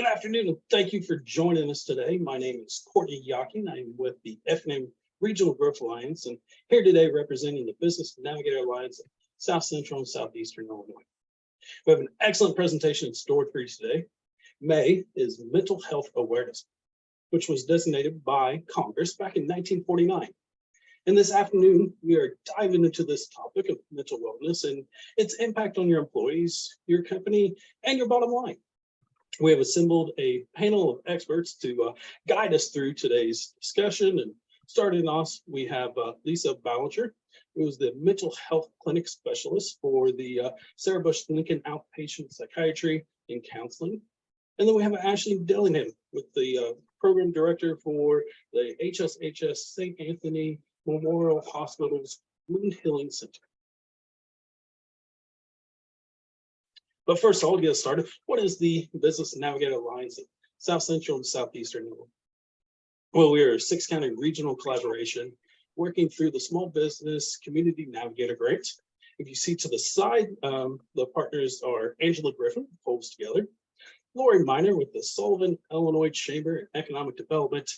Good afternoon, and thank you for joining us today. My name is Courtney Yocking. I'm with the FNM Regional Growth Alliance, and here today representing the Business Navigator Alliance of Southcentral and Southeastern Illinois. We have an excellent presentation stored for you today. May is Mental Health Awareness, which was designated by Congress back in 1949. And this afternoon, we are diving into this topic of mental wellness and its impact on your employees, your company, and your bottom line. We have assembled a panel of experts to guide us through today's discussion. And starting off, we have Lisa Ballinger, who is the mental health clinic specialist for the Sarah Bush Lincoln Outpatient Psychiatry and Counseling. And then we have Ashley Dillingham with the program director for the HSHS St. Anthony Memorial Hospital's Wound Healing Center. But first, I'll get started. What is the Business Navigator Alliance of Southcentral and Southeastern Illinois? Well, we are a 6-county regional collaboration working through the Small Business Community Navigator Grant. If you see to the side, the partners are Angela Griffin, holds together, Lori Miner with the Sullivan, Illinois Chamber of Economic Development,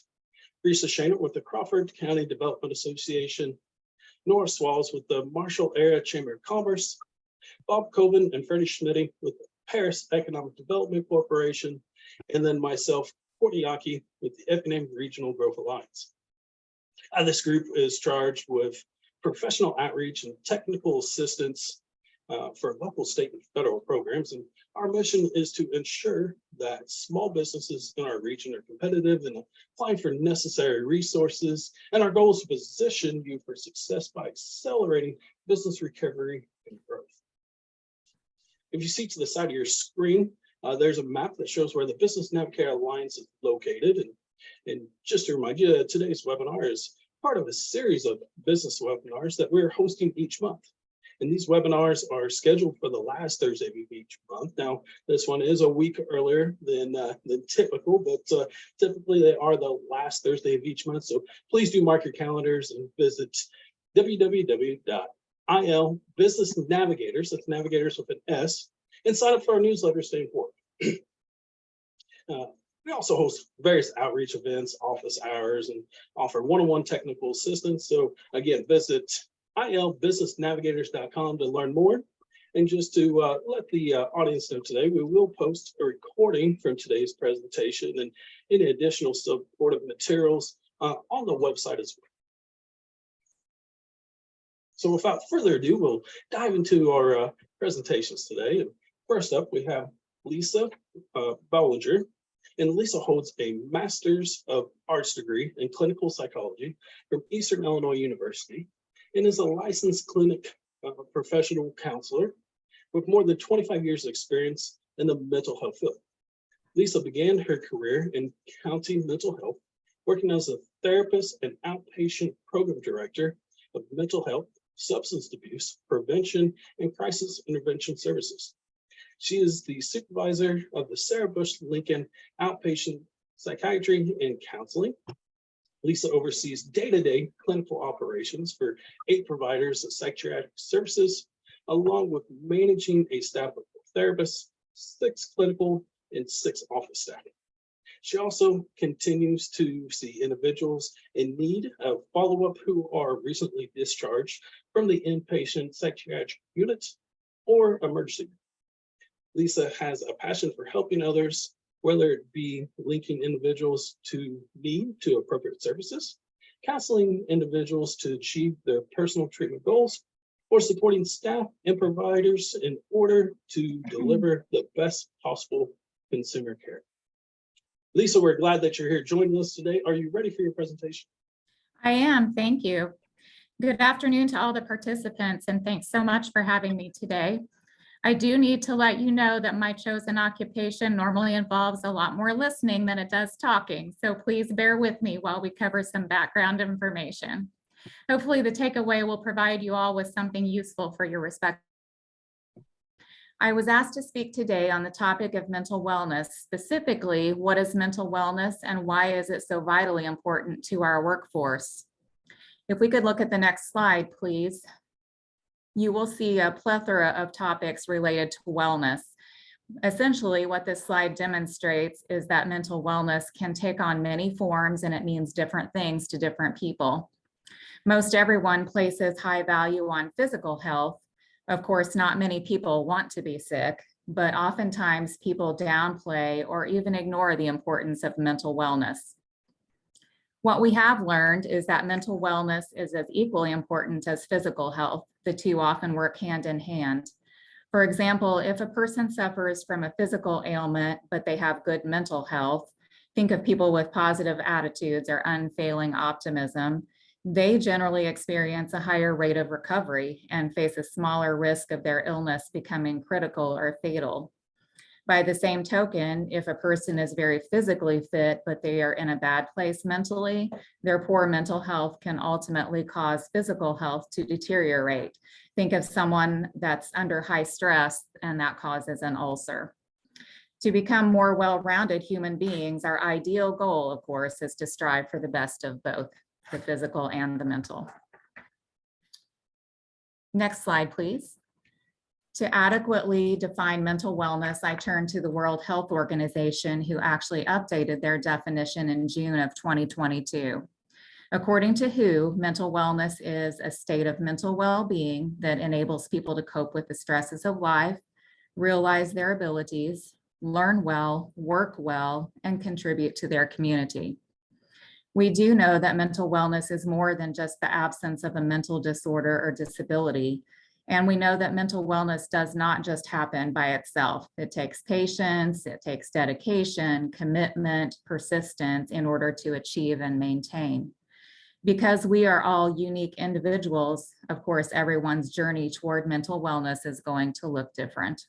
Risa Shaner with the Crawford County Development Association, Nora Swalls with the Marshall Area Chamber of Commerce, Bob Coven and Freddie Schmitty with the Paris Economic Development Corporation, and then myself, Courtney Yocking, with the FNM Regional Growth Alliance. This group is charged with professional outreach and technical assistance for local, state, and federal programs. And our mission is to ensure that small businesses in our region are competitive and applying for necessary resources. And our goal is to position you for success by accelerating business recovery and growth. If you see to the side of your screen, there's a map that shows where the Business Navigator Alliance is located. And just to remind you, today's webinar is part of a series of business webinars that we're hosting each month. And these webinars are scheduled for the last Thursday of each month. Now, this one is a week earlier than typical, but typically they are the last Thursday of each month. So please do mark your calendars and visit www.ilbusinessnavigators, that's navigators with an S, and sign up for our newsletter, stay informed. We also host various outreach events, office hours, and offer one-on-one technical assistance. So again, visit ilbusinessnavigators.com to learn more. And just to let the audience know today, we will post a recording from today's presentation and any additional supportive materials on the website as well. So without further ado, we'll dive into our presentations today. And first up, we have Lisa Ballinger. And Lisa holds a Master's of Arts degree in clinical psychology from Eastern Illinois University and is a licensed clinic professional counselor with more than 25 years of experience in the mental health field. Lisa began her career in county mental health, working as a therapist and outpatient program director of mental health, substance abuse, prevention, and crisis intervention services. She is the supervisor of the Sarah Bush Lincoln Outpatient Psychiatry and Counseling. Lisa oversees day-to-day clinical operations for 8 providers of psychiatric services, along with managing a staff of therapists, 6 clinical, and 6 office staff. She also continues to see individuals in need of follow-up who are recently discharged from the inpatient psychiatric unit or emergency. Lisa has a passion for helping others, whether it be linking individuals to appropriate services, counseling individuals to achieve their personal treatment goals, or supporting staff and providers in order to deliver the best possible consumer care. Lisa, we're glad that you're here joining us today. Are you ready for your presentation? I am, thank you. Good afternoon to all the participants, and thanks so much for having me today. I do need to let you know that my chosen occupation normally involves a lot more listening than it does talking, so please bear with me while we cover some background information. Hopefully the takeaway will provide you all with something useful for your respect. I was asked to speak today on the topic of mental wellness, specifically what is mental wellness and why is it so vitally important to our workforce. If we could look at the next slide, please. You will see a plethora of topics related to wellness. Essentially, what this slide demonstrates is that mental wellness can take on many forms and it means different things to different people. Most everyone places high value on physical health. Of course, not many people want to be sick, but oftentimes people downplay or even ignore the importance of mental wellness. What we have learned is that mental wellness is as equally important as physical health. The two often work hand in hand. For example, if a person suffers from a physical ailment, but they have good mental health, think of people with positive attitudes or unfailing optimism, they generally experience a higher rate of recovery and face a smaller risk of their illness becoming critical or fatal. By the same token, if a person is very physically fit, but they are in a bad place mentally, their poor mental health can ultimately cause physical health to deteriorate. Think of someone that's under high stress and that causes an ulcer. To become more well-rounded human beings, our ideal goal, of course, is to strive for the best of both, the physical and the mental. Next slide, please. To adequately define mental wellness, I turn to the World Health Organization, who actually updated their definition in June of 2022. According to WHO, mental wellness is a state of mental well-being that enables people to cope with the stresses of life, realize their abilities, learn well, work well, and contribute to their community. We do know that mental wellness is more than just the absence of a mental disorder or disability. And we know that mental wellness does not just happen by itself. It takes patience, it takes dedication, commitment, persistence in order to achieve and maintain. Because we are all unique individuals, of course, everyone's journey toward mental wellness is going to look different.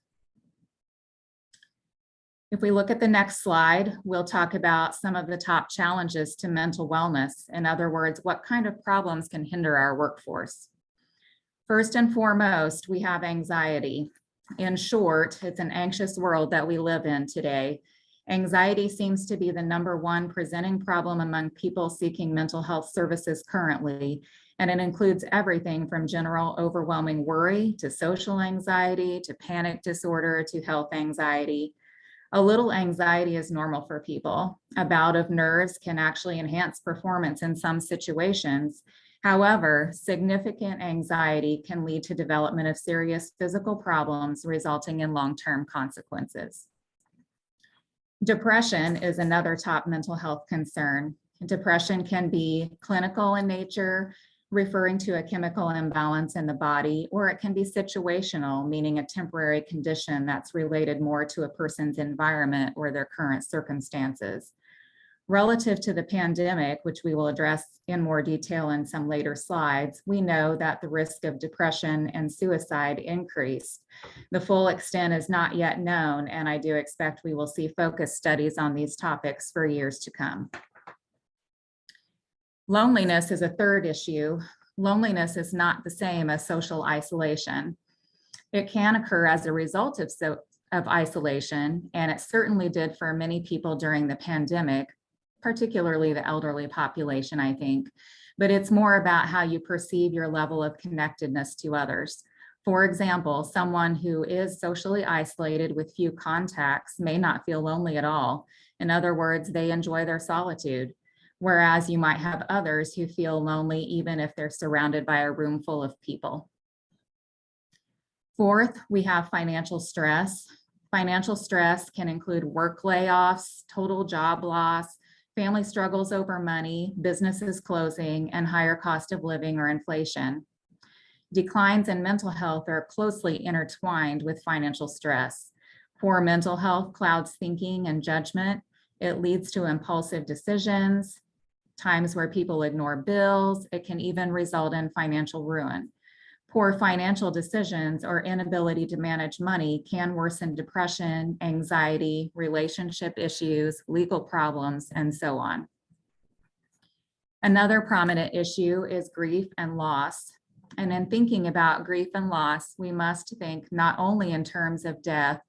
If we look at the next slide, we'll talk about some of the top challenges to mental wellness. In other words, what kind of problems can hinder our workforce? First and foremost, we have anxiety. In short, it's an anxious world that we live in today. Anxiety seems to be the #1 presenting problem among people seeking mental health services currently, and it includes everything from general overwhelming worry to social anxiety to panic disorder to health anxiety. A little anxiety is normal for people. A bout of nerves can actually enhance performance in some situations. However, significant anxiety can lead to development of serious physical problems, resulting in long-term consequences. Depression is another top mental health concern. Depression can be clinical in nature, referring to a chemical imbalance in the body, or it can be situational, meaning a temporary condition that's related more to a person's environment or their current circumstances. Relative to the pandemic, which we will address in more detail in some later slides, we know that the risk of depression and suicide increased. The full extent is not yet known, and I do expect we will see focused studies on these topics for years to come. Loneliness is a third issue. Loneliness is not the same as social isolation. It can occur as a result of isolation, and it certainly did for many people during the pandemic, particularly the elderly population, I think. But it's more about how you perceive your level of connectedness to others. For example, someone who is socially isolated with few contacts may not feel lonely at all. In other words, they enjoy their solitude. Whereas you might have others who feel lonely even if they're surrounded by a room full of people. Fourth, we have financial stress. Financial stress can include work layoffs, total job loss, family struggles over money, businesses closing, and higher cost of living or inflation. Declines in mental health are closely intertwined with financial stress. Poor mental health clouds thinking and judgment. It leads to impulsive decisions, times where people ignore bills. It can even result in financial ruin. Poor financial decisions or inability to manage money can worsen depression, anxiety, relationship issues, legal problems, and so on. Another prominent issue is grief and loss. And in thinking about grief and loss, we must think not only in terms of death,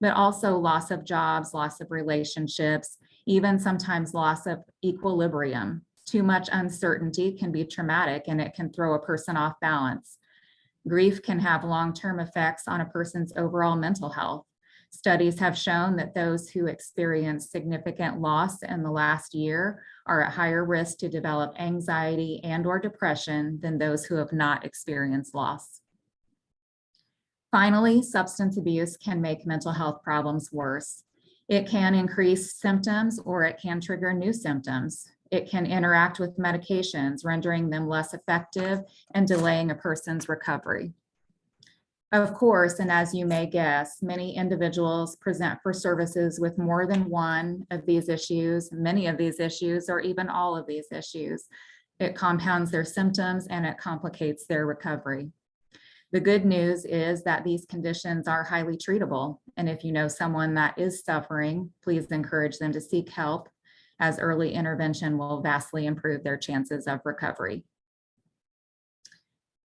but also loss of jobs, loss of relationships, even sometimes loss of equilibrium. Too much uncertainty can be traumatic and it can throw a person off balance. Grief can have long-term effects on a person's overall mental health. Studies have shown that those who experience significant loss in the last year are at higher risk to develop anxiety and/or depression than those who have not experienced loss. Finally, substance abuse can make mental health problems worse. It can increase symptoms or it can trigger new symptoms. It can interact with medications, rendering them less effective and delaying a person's recovery. Of course, and as you may guess, many individuals present for services with more than one of these issues, many of these issues, or even all of these issues. It compounds their symptoms and it complicates their recovery. The good news is that these conditions are highly treatable. And if you know someone that is suffering, please encourage them to seek help, as early intervention will vastly improve their chances of recovery.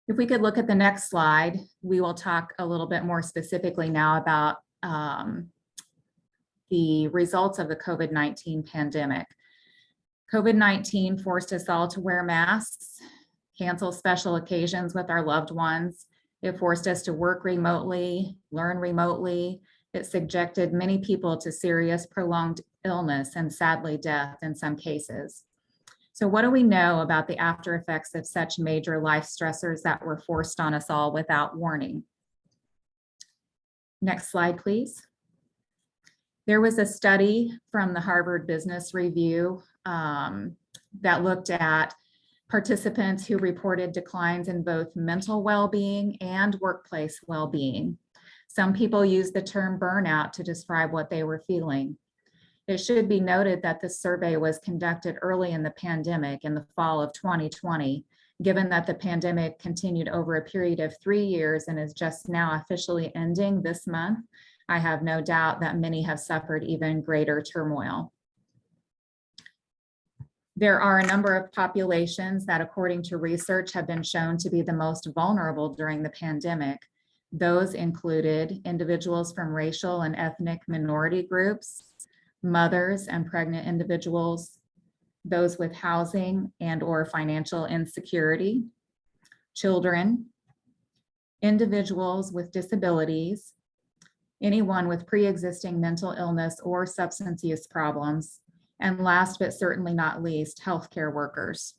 If we could look at the next slide, we will talk a little bit more specifically now about the results of the COVID-19 pandemic. COVID-19 forced us all to wear masks, cancel special occasions with our loved ones. It forced us to work remotely, learn remotely. It subjected many people to serious prolonged illness and sadly death in some cases. So what do we know about the after effects of such major life stressors that were forced on us all without warning? Next slide, please. There was a study from the Harvard Business Review that looked at participants who reported declines in both mental well-being and workplace well-being. Some people use the term burnout to describe what they were feeling. It should be noted that this survey was conducted early in the pandemic in the fall of 2020. Given that the pandemic continued over a period of 3 years and is just now officially ending this month, I have no doubt that many have suffered even greater turmoil. There are a number of populations that, according to research, have been shown to be the most vulnerable during the pandemic. Those included individuals from racial and ethnic minority groups, mothers and pregnant individuals, those with housing and/or financial insecurity, children, individuals with disabilities, anyone with pre-existing mental illness or substance use problems, and last but certainly not least, healthcare workers.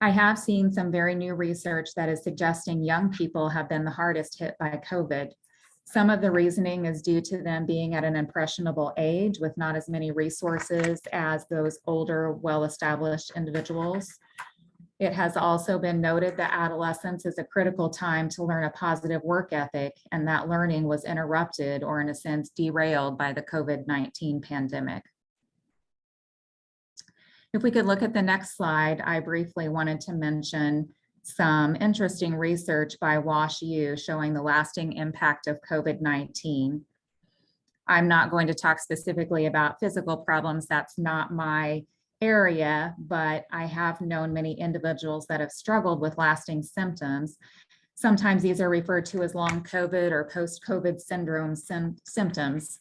I have seen some very new research that is suggesting young people have been the hardest hit by COVID. Some of the reasoning is due to them being at an impressionable age with not as many resources as those older, well-established individuals. It has also been noted that adolescence is a critical time to learn a positive work ethic, and that learning was interrupted or in a sense derailed by the COVID-19 pandemic. If we could look at the next slide, I briefly wanted to mention some interesting research by WashU showing the lasting impact of COVID-19. I'm not going to talk specifically about physical problems, that's not my area, but I have known many individuals that have struggled with lasting symptoms. Sometimes these are referred to as long COVID or post-COVID syndrome symptoms.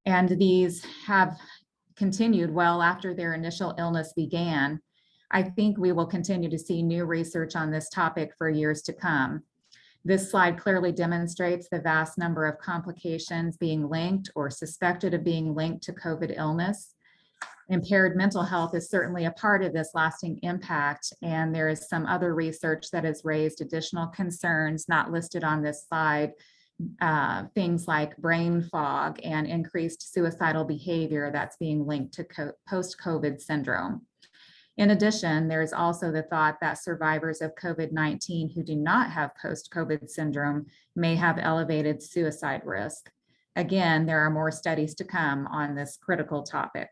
And these have continued well after their initial illness began. I think we will continue to see new research on this topic for years to come. This slide clearly demonstrates the vast number of complications being linked or suspected of being linked to COVID illness. Impaired mental health is certainly a part of this lasting impact, and there is some other research that has raised additional concerns not listed on this slide, things like brain fog and increased suicidal behavior that's being linked to post-COVID syndrome. In addition, there is also the thought that survivors of COVID-19 who do not have post-COVID syndrome may have elevated suicide risk. Again, there are more studies to come on this critical topic.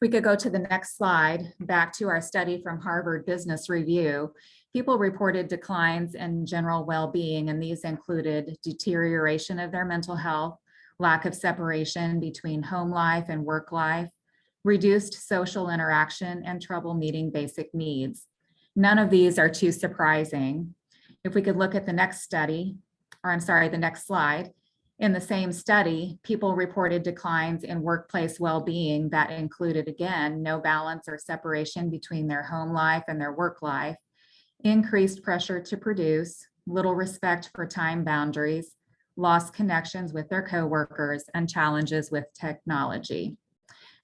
We could go to the next slide, back to our study from Harvard Business Review. People reported declines in general well-being, and these included deterioration of their mental health, lack of separation between home life and work life, reduced social interaction, and trouble meeting basic needs. None of these are too surprising. If we could look at the next study, or I'm sorry, the next slide. In the same study, people reported declines in workplace well-being that included, again, no balance or separation between their home life and their work life, increased pressure to produce, little respect for time boundaries, lost connections with their coworkers, and challenges with technology.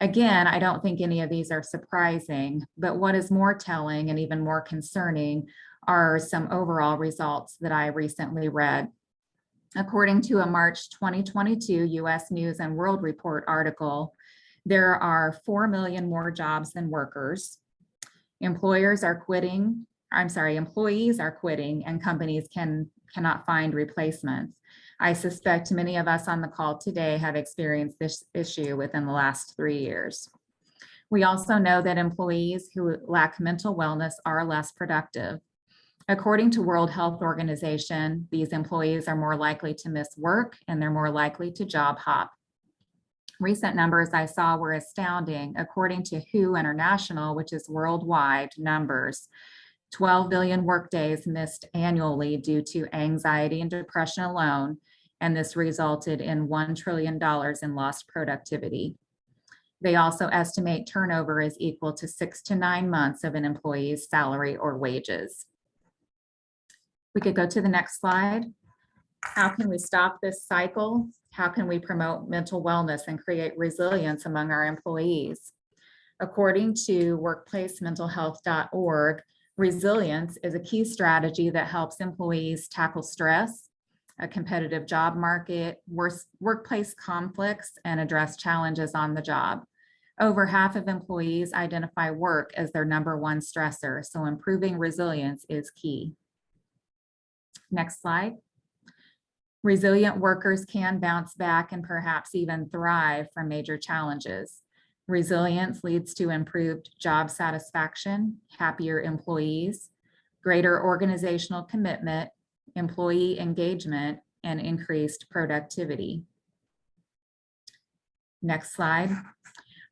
Again, I don't think any of these are surprising, but what is more telling and even more concerning are some overall results that I recently read. According to a March 2022 US News and World Report article, there are 4 million more jobs than workers. Employees are quitting, and companies cannot find replacements. I suspect many of us on the call today have experienced this issue within the last 3 years. We also know that employees who lack mental wellness are less productive. According to World Health Organization, these employees are more likely to miss work and they're more likely to job hop. Recent numbers I saw were astounding. According to WHO International, which is worldwide numbers, 12 billion workdays missed annually due to anxiety and depression alone, and this resulted in $1 trillion in lost productivity. They also estimate turnover is equal to 6 to 9 months of an employee's salary or wages. We could go to the next slide. How can we stop this cycle? How can we promote mental wellness and create resilience among our employees? According to workplacementalhealth.org, resilience is a key strategy that helps employees tackle stress, a competitive job market, workplace conflicts, and address challenges on the job. Over half of employees identify work as their #1 stressor, so improving resilience is key. Next slide. Resilient workers can bounce back and perhaps even thrive from major challenges. Resilience leads to improved job satisfaction, happier employees, greater organizational commitment, employee engagement, and increased productivity. Next slide.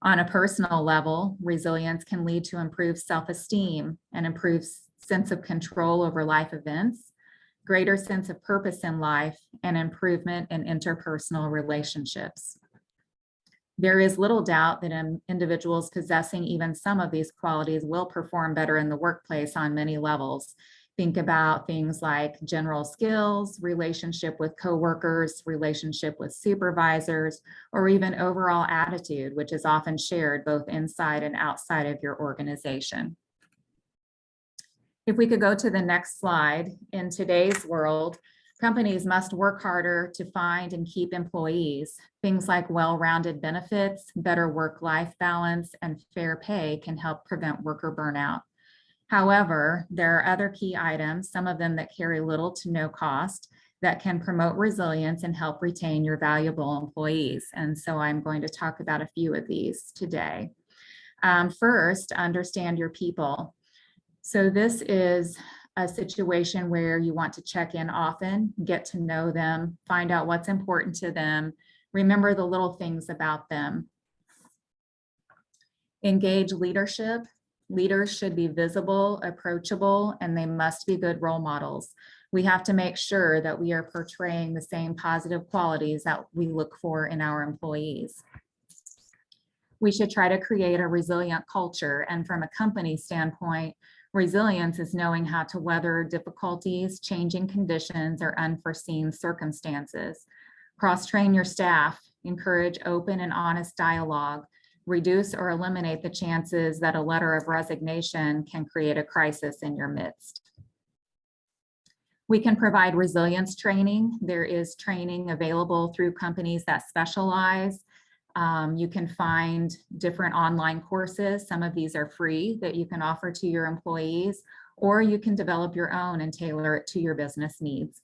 On a personal level, resilience can lead to improved self-esteem and improved sense of control over life events, greater sense of purpose in life, and improvement in interpersonal relationships. There is little doubt that individuals possessing even some of these qualities will perform better in the workplace on many levels. Think about things like general skills, relationship with coworkers, relationship with supervisors, or even overall attitude, which is often shared both inside and outside of your organization. If we could go to the next slide. In today's world, companies must work harder to find and keep employees. Things like well-rounded benefits, better work-life balance, and fair pay can help prevent worker burnout. However, there are other key items, some of them that carry little to no cost, that can promote resilience and help retain your valuable employees. And so I'm going to talk about a few of these today. First, understand your people. So this is a situation where you want to check in often, get to know them, find out what's important to them, remember the little things about them. Engage leadership. Leaders should be visible, approachable, and they must be good role models. We have to make sure that we are portraying the same positive qualities that we look for in our employees. We should try to create a resilient culture, and from a company standpoint, resilience is knowing how to weather difficulties, changing conditions, or unforeseen circumstances. Cross-train your staff, encourage open and honest dialogue, reduce or eliminate the chances that a letter of resignation can create a crisis in your midst. We can provide resilience training. There is training available through companies that specialize. You can find different online courses. Some of these are free that you can offer to your employees, or you can develop your own and tailor it to your business needs.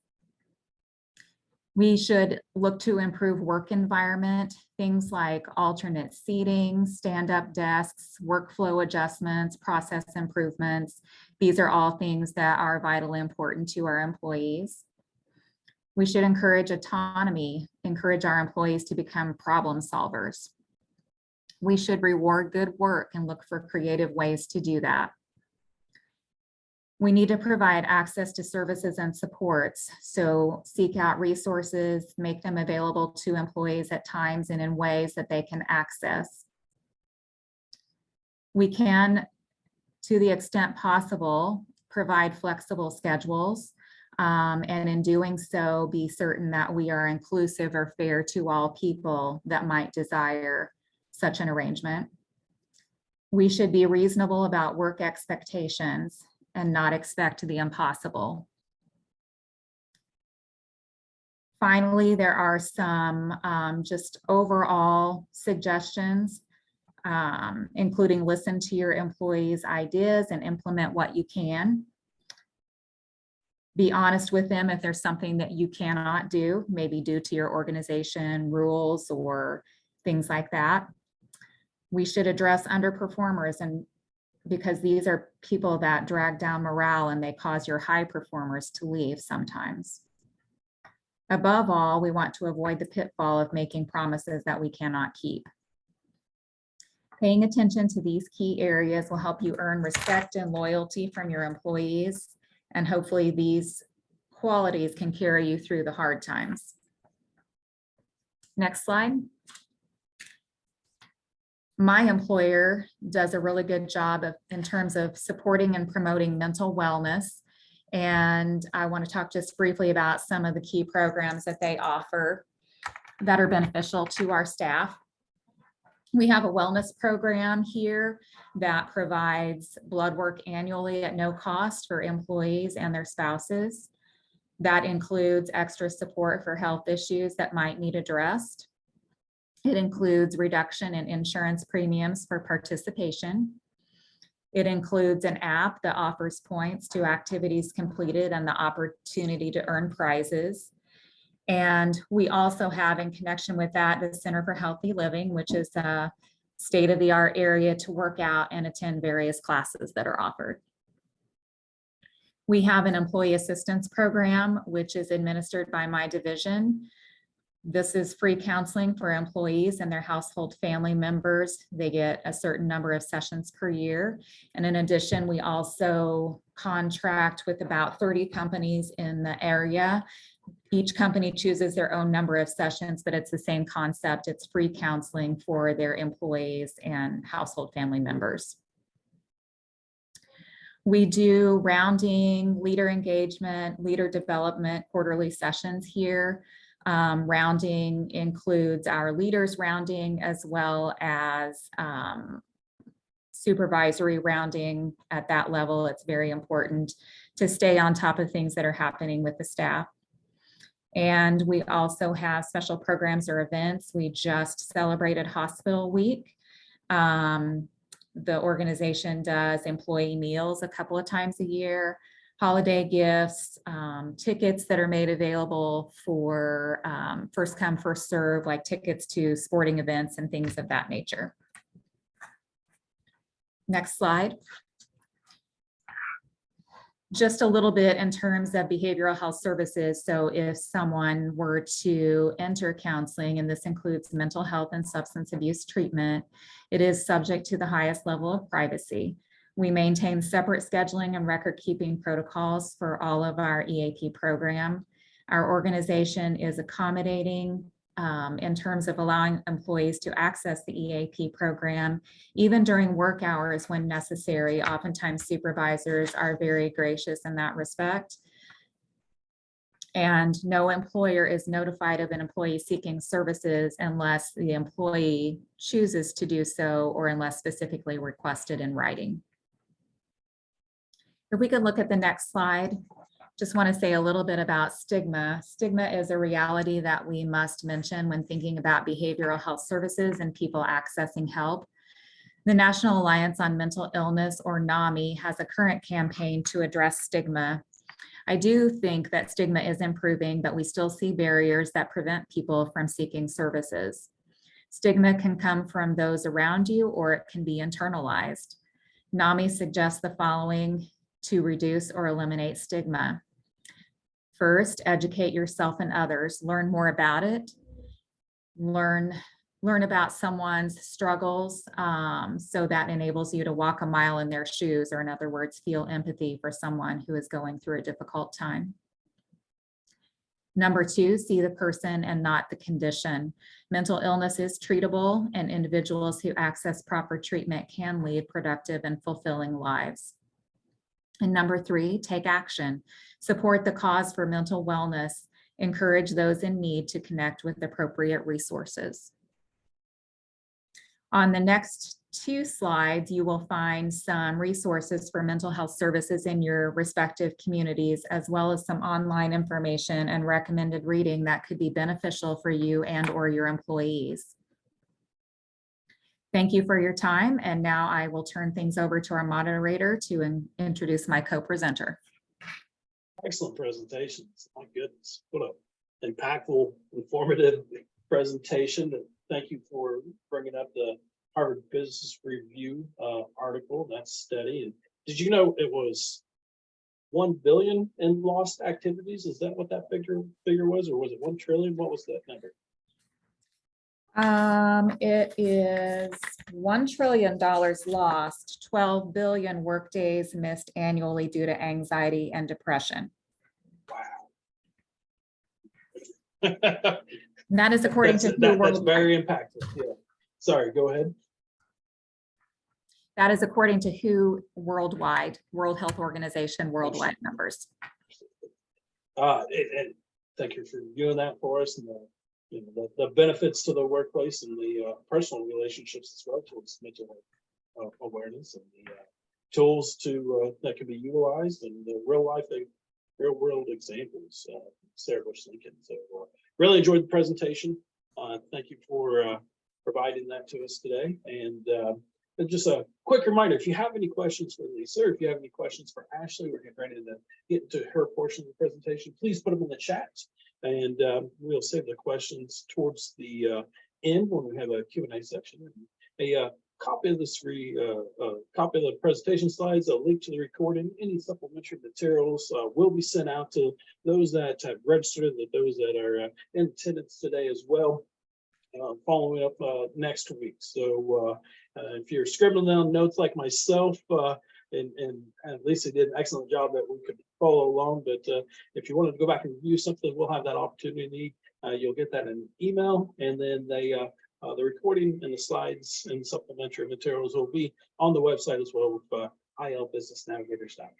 We should look to improve work environment, things like alternate seating, stand-up desks, workflow adjustments, process improvements. These are all things that are vitally important to our employees. We should encourage autonomy, encourage our employees to become problem solvers. We should reward good work and look for creative ways to do that. We need to provide access to services and supports. So seek out resources, make them available to employees at times and in ways that they can access. We can, to the extent possible, provide flexible schedules. And in doing so, be certain that we are inclusive or fair to all people that might desire such an arrangement. We should be reasonable about work expectations and not expect the impossible. Finally, there are some just overall suggestions, including listen to your employees' ideas and implement what you can. Be honest with them if there's something that you cannot do, maybe due to your organization rules or things like that. We should address underperformers, and because these are people that drag down morale and they cause your high performers to leave sometimes. Above all, we want to avoid the pitfall of making promises that we cannot keep. Paying attention to these key areas will help you earn respect and loyalty from your employees, and hopefully these qualities can carry you through the hard times. Next slide. My employer does a really good job in terms of supporting and promoting mental wellness. And I want to talk just briefly about some of the key programs that they offer that are beneficial to our staff. We have a wellness program here that provides blood work annually at no cost for employees and their spouses. That includes extra support for health issues that might need addressed. It includes reduction in insurance premiums for participation. It includes an app that offers points to activities completed and the opportunity to earn prizes. And we also have, in connection with that, the Center for Healthy Living, which is a state-of-the-art area to work out and attend various classes that are offered. We have an employee assistance program, which is administered by my division. This is free counseling for employees and their household family members. They get a certain number of sessions per year. And in addition, we also contract with about 30 companies in the area. Each company chooses their own number of sessions, but it's the same concept. It's free counseling for their employees and household family members. We do rounding, leader engagement, leader development quarterly sessions here. Rounding includes our leaders rounding as well as supervisory rounding at that level. It's very important to stay on top of things that are happening with the staff. And we also have special programs or events. We just celebrated Hospital Week. The organization does employee meals a couple of times a year, holiday gifts, tickets that are made available for first come, first serve, like tickets to sporting events and things of that nature. Next slide. Just a little bit in terms of behavioral health services. So if someone were to enter counseling, and this includes mental health and substance abuse treatment, it is subject to the highest level of privacy. We maintain separate scheduling and record keeping protocols for all of our EAP program. Our organization is accommodating in terms of allowing employees to access the EAP program, even during work hours when necessary. Oftentimes supervisors are very gracious in that respect. And no employer is notified of an employee seeking services unless the employee chooses to do so or unless specifically requested in writing. If we could look at the next slide, just want to say a little bit about stigma. Stigma is a reality that we must mention when thinking about behavioral health services and people accessing help. The National Alliance on Mental Illness, or NAMI, has a current campaign to address stigma. I do think that stigma is improving, but we still see barriers that prevent people from seeking services. Stigma can come from those around you, or it can be internalized. NAMI suggests the following to reduce or eliminate stigma. First, educate yourself and others. Learn more about it. Learn about someone's struggles so that enables you to walk a mile in their shoes, or in other words, feel empathy for someone who is going through a difficult time. Number two, see the person and not the condition. Mental illness is treatable, and individuals who access proper treatment can lead productive and fulfilling lives. And number 3, take action. Support the cause for mental wellness. Encourage those in need to connect with appropriate resources. On the next 2 slides, you will find some resources for mental health services in your respective communities, as well as some online information and recommended reading that could be beneficial for you and or your employees. Thank you for your time. And now I will turn things over to our moderator to introduce my co-presenter. Excellent presentations. My goodness, what a impactful, informative presentation. And thank you for bringing up the Harvard Business Review article. That's steady. And did you know it was 1 billion in lost activities? Is that what that figure was, or was it 1 trillion? What was that number? It is $1 trillion lost, 12 billion workdays missed annually due to anxiety and depression. Wow. That is according to that's very impactful. Yeah. Sorry, go ahead. That is according to WHO worldwide, World Health Organization worldwide numbers. And thank you for doing that for us, and the benefits to the workplace and the personal relationships as well towards mental health awareness, and the tools to that can be utilized, and the real world examples. Sarah Bush Lincoln. So really enjoyed the presentation. Thank you for providing that to us today. And just a quick reminder, if you have any questions for Lisa, or if you have any questions for Ashley, we're getting ready to get into her portion of the presentation, please put them in the chat. And we'll save the questions towards the end when we have a Q&A section. A copy of this copy of the presentation slides, a link to the recording, any supplementary materials will be sent out to those that have registered, and those that are in attendance today as well, following up next week. So if you're scribbling down notes like myself, and Lisa did an excellent job that we could follow along, but if you wanted to go back and review something, we'll have that opportunity. You'll get that in an email, and then the recording and the slides and supplementary materials will be on the website as well with ilbusinessnavigators.com.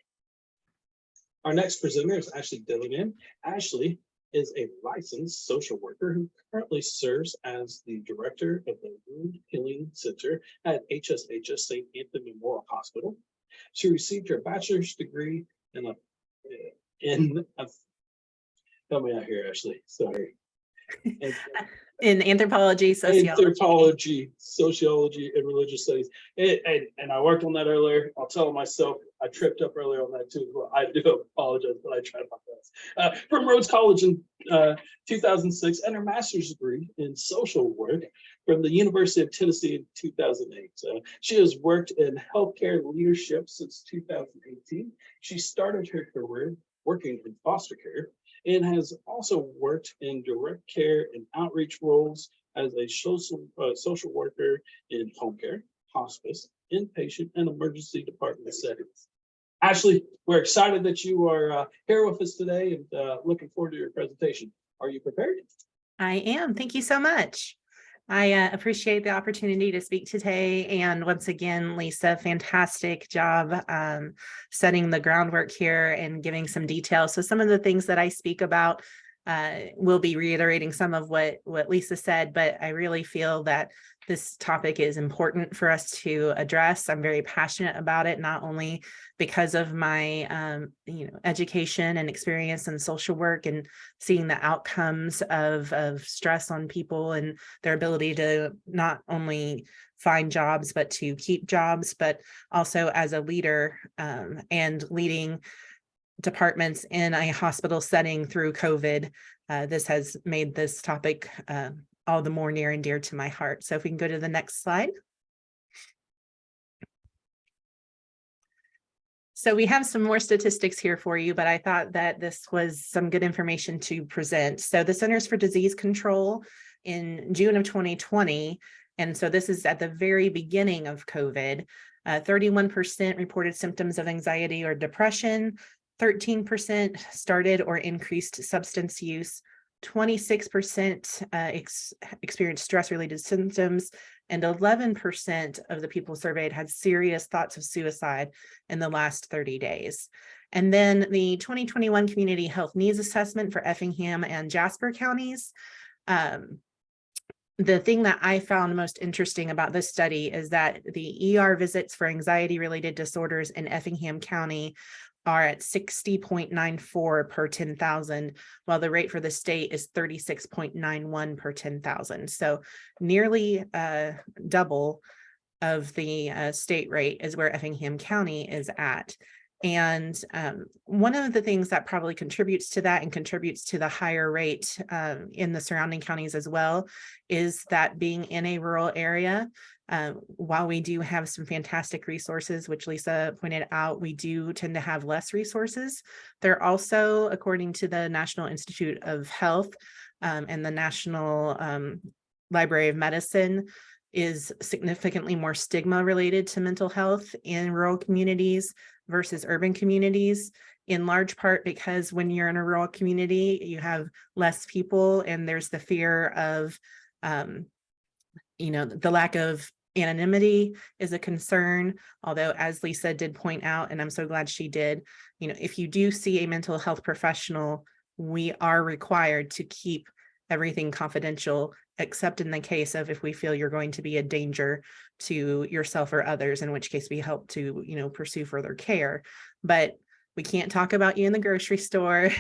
Our next presenter is Ashley Dillingham. Ashley is a licensed social worker who currently serves as the director of the Wound Healing Center at HSHS St. Anthony Memorial Hospital. She received her bachelor's degree help me out here, Ashley. Sorry. In anthropology, sociology, and religious studies. And I worked on that earlier. I'll tell myself I tripped up earlier on that too. Well, I do apologize, but I tried my best. From Rhodes College in 2006, and her master's degree in social work from the University of Tennessee in 2008. She has worked in healthcare leadership since 2018. She started her career working in foster care, and has also worked in direct care and outreach roles as a social worker in home care, hospice, inpatient, and emergency department settings. Ashley, we're excited that you are here with us today, and looking forward to your presentation. Are you prepared? I am. Thank you so much. I appreciate the opportunity to speak today. And once again, Lisa, fantastic job setting the groundwork here and giving some details. So some of the things that I speak about will be reiterating some of what Lisa said, but I really feel that this topic is important for us to address. I'm very passionate about it, not only because of my education and experience in social work and seeing the outcomes of stress on people and their ability to not only find jobs, but to keep jobs, but also as a leader and leading departments in a hospital setting through COVID. This has made this topic all the more near and dear to my heart. So if we can go to the next slide. So we have some more statistics here for you, but I thought that this was some good information to present. So the Centers for Disease Control in June of 2020, and so this is at the very beginning of COVID, 31% reported symptoms of anxiety or depression, 13% started or increased substance use, 26% experienced stress-related symptoms, and 11% of the people surveyed had serious thoughts of suicide in the last 30 days. And then the 2021 Community Health Needs Assessment for Effingham and Jasper counties. The thing that I found most interesting about this study is that the ER visits for anxiety-related disorders in Effingham County are at 60.94 per 10,000, while the rate for the state is 36.91 per 10,000. So nearly double of the state rate is where Effingham County is at. And one of the things that probably contributes to that and contributes to the higher rate in the surrounding counties as well is that being in a rural area, while we do have some fantastic resources, which Lisa pointed out, we do tend to have less resources. They're also, according to the National Institute of Health and the National Library of Medicine, is significantly more stigma related to mental health in rural communities versus urban communities, in large part because when you're in a rural community, you have less people and there's the fear of, the lack of anonymity is a concern. Although, as Lisa did point out, and I'm so glad she did, if you do see a mental health professional, we are required to keep everything confidential, except in the case of if we feel you're going to be a danger to yourself or others, in which case we help to, pursue further care. But we can't talk about you in the grocery store.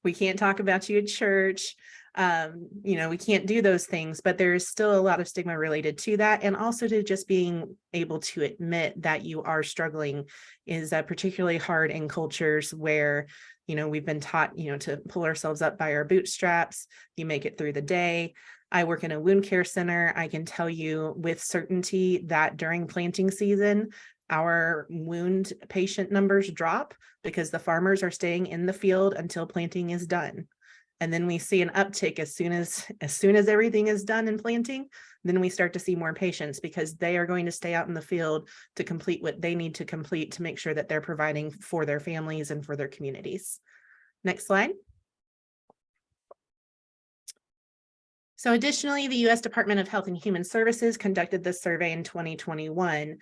We can't talk about you at church. We can't do those things, but there is still a lot of stigma related to that. And also to just being able to admit that you are struggling is particularly hard in cultures where we've been taught, to pull ourselves up by our bootstraps. You make it through the day. I work in a wound care center. I can tell you with certainty that during planting season, our wound patient numbers drop because the farmers are staying in the field until planting is done. And then we see an uptick as soon as everything is done in planting, then we start to see more patients because they are going to stay out in the field to complete what they need to complete to make sure that they're providing for their families and for their communities. Next slide. So additionally, the U.S. Department of Health and Human Services conducted this survey in 2021,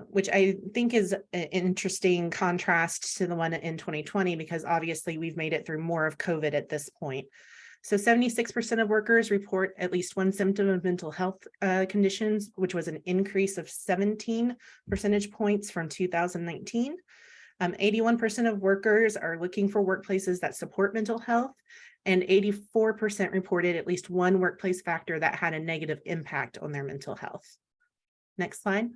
which I think is an interesting contrast to the one in 2020, because obviously we've made it through more of COVID at this point. So 76% of workers report at least one symptom of mental health conditions, which was an increase of 17 percentage points from 2019. 81% of workers are looking for workplaces that support mental health, and 84% reported at least one workplace factor that had a negative impact on their mental health. Next slide.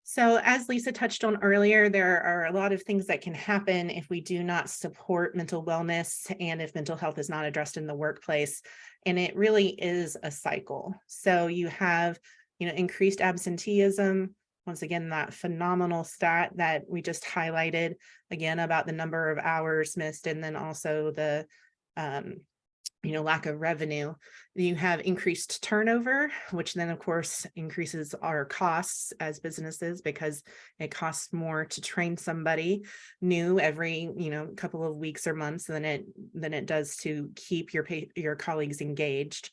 So as Lisa touched on earlier, there are a lot of things that can happen if we do not support mental wellness and if mental health is not addressed in the workplace. And it really is a cycle. So you have, increased absenteeism. Once again, that phenomenal stat that we just highlighted, again, about the number of hours missed, and then also the lack of revenue. You have increased turnover, which then of course increases our costs as businesses because it costs more to train somebody new every couple of weeks or months than it does to keep your colleagues engaged.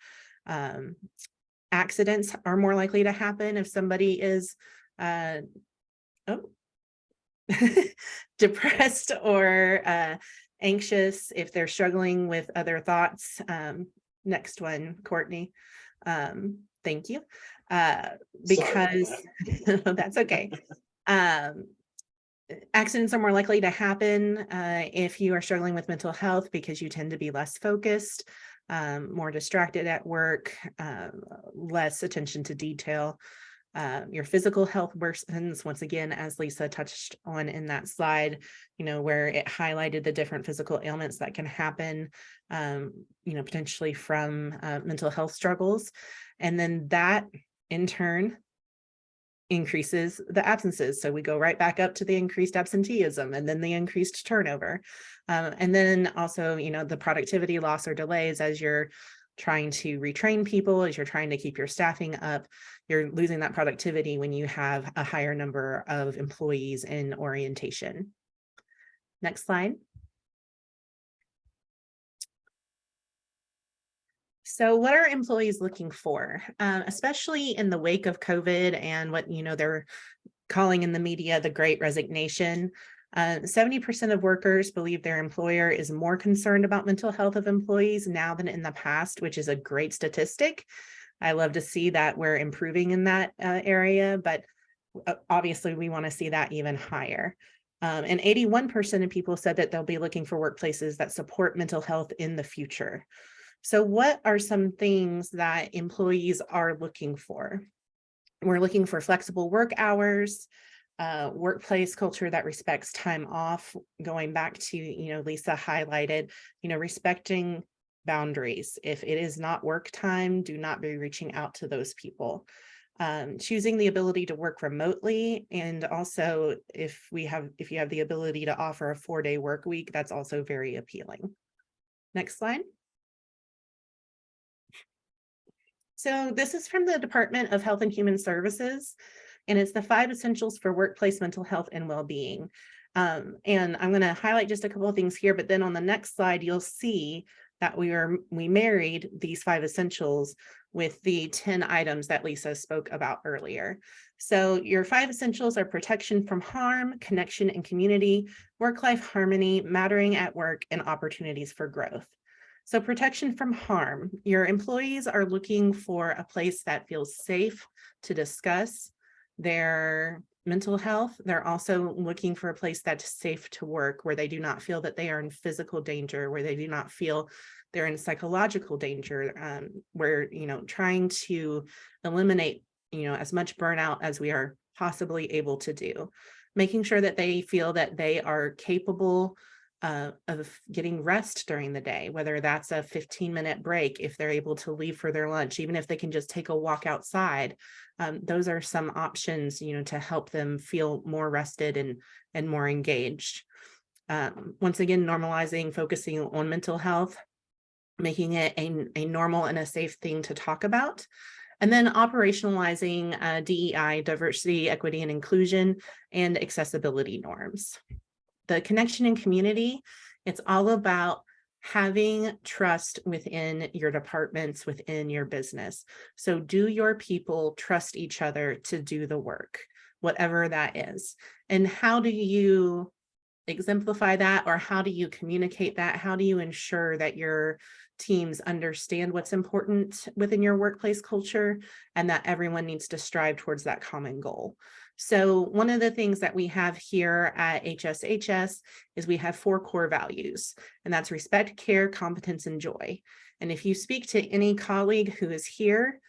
Accidents are more likely to happen if somebody is depressed or anxious, if they're struggling with other thoughts. Next one, Courtney. Thank you. Because that's okay. Accidents are more likely to happen if you are struggling with mental health because you tend to be less focused, more distracted at work, less attention to detail. Your physical health worsens, once again, as Lisa touched on in that slide, where it highlighted the different physical ailments that can happen, potentially from mental health struggles. And then that in turn increases the absences. So we go right back up to the increased absenteeism and then the increased turnover. And then also, the productivity loss or delays as you're trying to retrain people, as you're trying to keep your staffing up, you're losing that productivity when you have a higher number of employees in orientation. Next slide. So what are employees looking for, especially in the wake of COVID and what, they're calling in the media the Great Resignation? 70% of workers believe their employer is more concerned about mental health of employees now than in the past, which is a great statistic. I love to see that we're improving in that area, but obviously we want to see that even higher. And 81% of people said that they'll be looking for workplaces that support mental health in the future. So what are some things that employees are looking for? We're looking for flexible work hours, workplace culture that respects time off, going back to, Lisa highlighted, respecting boundaries. If it is not work time, do not be reaching out to those people. Choosing the ability to work remotely, and also if you have the ability to offer a 4-day work week, that's also very appealing. Next slide. So this is from the Department of Health and Human Services, and it's the 5 essentials for workplace mental health and well-being. And I'm going to highlight just a couple of things here, but then on the next slide, you'll see that we married these 5 essentials with the 10 items that Lisa spoke about earlier. So your 5 essentials are protection from harm, connection and community, work-life harmony, mattering at work, and opportunities for growth. So protection from harm, your employees are looking for a place that feels safe to discuss their mental health. They're also looking for a place that's safe to work, where they do not feel that they are in physical danger, where they do not feel they're in psychological danger, where, trying to eliminate, as much burnout as we are possibly able to do, making sure that they feel that they are capable of getting rest during the day, whether that's a 15-minute break, if they're able to leave for their lunch, even if they can just take a walk outside. Those are some options, to help them feel more rested and more engaged. Once again, normalizing, focusing on mental health, making it a normal and a safe thing to talk about. And then operationalizing DEI, diversity, equity, and inclusion, and accessibility norms. The connection and community, it's all about having trust within your departments, within your business. So do your people trust each other to do the work, whatever that is? And how do you exemplify that, or how do you communicate that? How do you ensure that your teams understand what's important within your workplace culture, and that everyone needs to strive towards that common goal? So one of the things that we have here at HSHS is we have 4 core values, and that's respect, care, competence, and joy. And if you speak to any colleague who is here,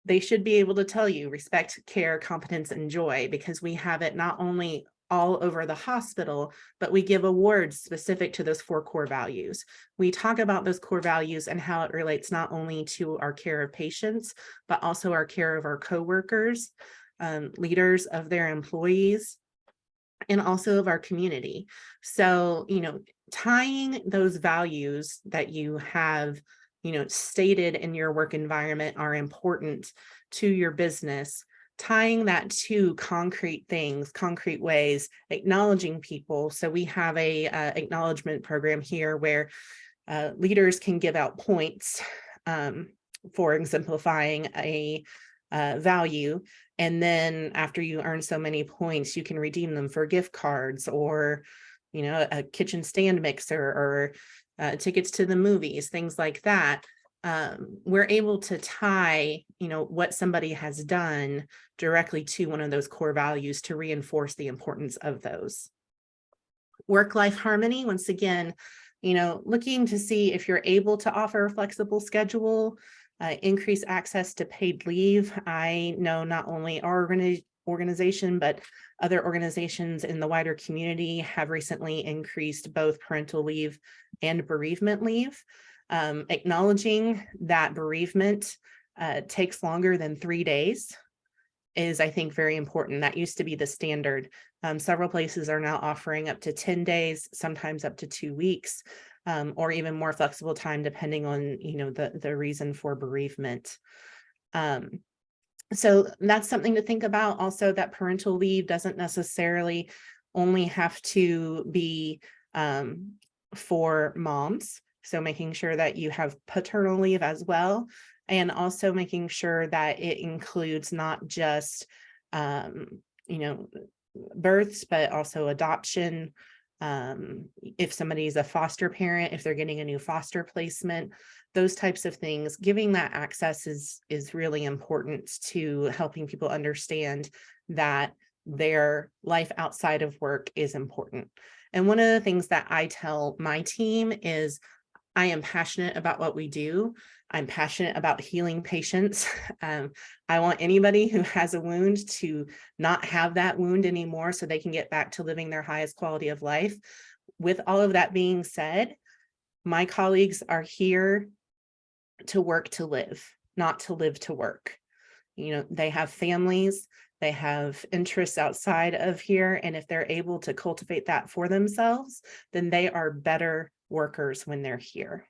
they should be able to tell you respect, care, competence, and joy, because we have it not only all over the hospital, but we give awards specific to those 4 core values. We talk about those core values and how it relates not only to our care of patients, but also our care of our coworkers, leaders of their employees, and also of our community. So, tying those values that you have, stated in your work environment are important to your business, tying that to concrete things, concrete ways, acknowledging people. So we have a acknowledgement program here where leaders can give out points for exemplifying a value. And then after you earn so many points, you can redeem them for gift cards, or, a kitchen stand mixer, or tickets to the movies, things like that. We're able to tie, what somebody has done directly to one of those core values to reinforce the importance of those. Work-life harmony, once again, looking to see if you're able to offer a flexible schedule, increase access to paid leave. I know not only our organization, but other organizations in the wider community have recently increased both parental leave and bereavement leave. Acknowledging that bereavement takes longer than 3 days is, I think, very important. That used to be the standard. Several places are now offering up to 10 days, sometimes up to 2 weeks, or even more flexible time, depending on, the reason for bereavement. So that's something to think about. Also, that parental leave doesn't necessarily only have to be for moms. So making sure that you have paternal leave as well, and also making sure that it includes not just, births, but also adoption. If somebody's a foster parent, if they're getting a new foster placement, those types of things, giving that access is really important to helping people understand that their life outside of work is important. And one of the things that I tell my team is I am passionate about what we do. I'm passionate about healing patients. I want anybody who has a wound to not have that wound anymore so they can get back to living their highest quality of life. With all of that being said, my colleagues are here to work to live, not to live to work. They have families, they have interests outside of here. And if they're able to cultivate that for themselves, then they are better workers when they're here.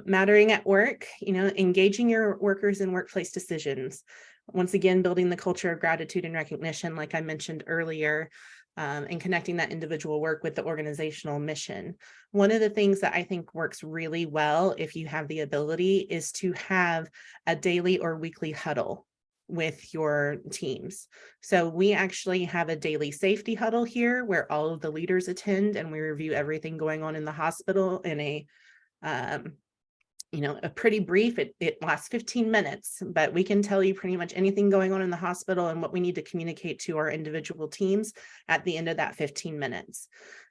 Mattering at work, engaging your workers in workplace decisions. Once again, building the culture of gratitude and recognition, like I mentioned earlier, and connecting that individual work with the organizational mission. One of the things that I think works really well, if you have the ability, is to have a daily or weekly huddle with your teams. So we actually have a daily safety huddle here where all of the leaders attend, and we review everything going on in the hospital in a pretty brief, it lasts 15 minutes, but we can tell you pretty much anything going on in the hospital and what we need to communicate to our individual teams at the end of that 15 minutes.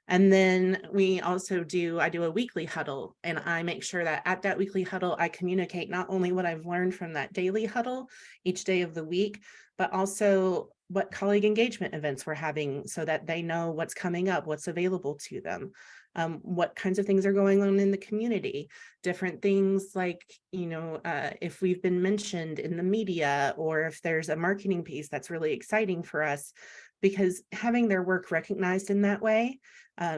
And then I do a weekly huddle, and I make sure that at that weekly huddle, I communicate not only what I've learned from that daily huddle each day of the week, but also what colleague engagement events we're having so that they know what's coming up, what's available to them. What kinds of things are going on in the community, different things like, if we've been mentioned in the media, or if there's a marketing piece that's really exciting for us, because having their work recognized in that way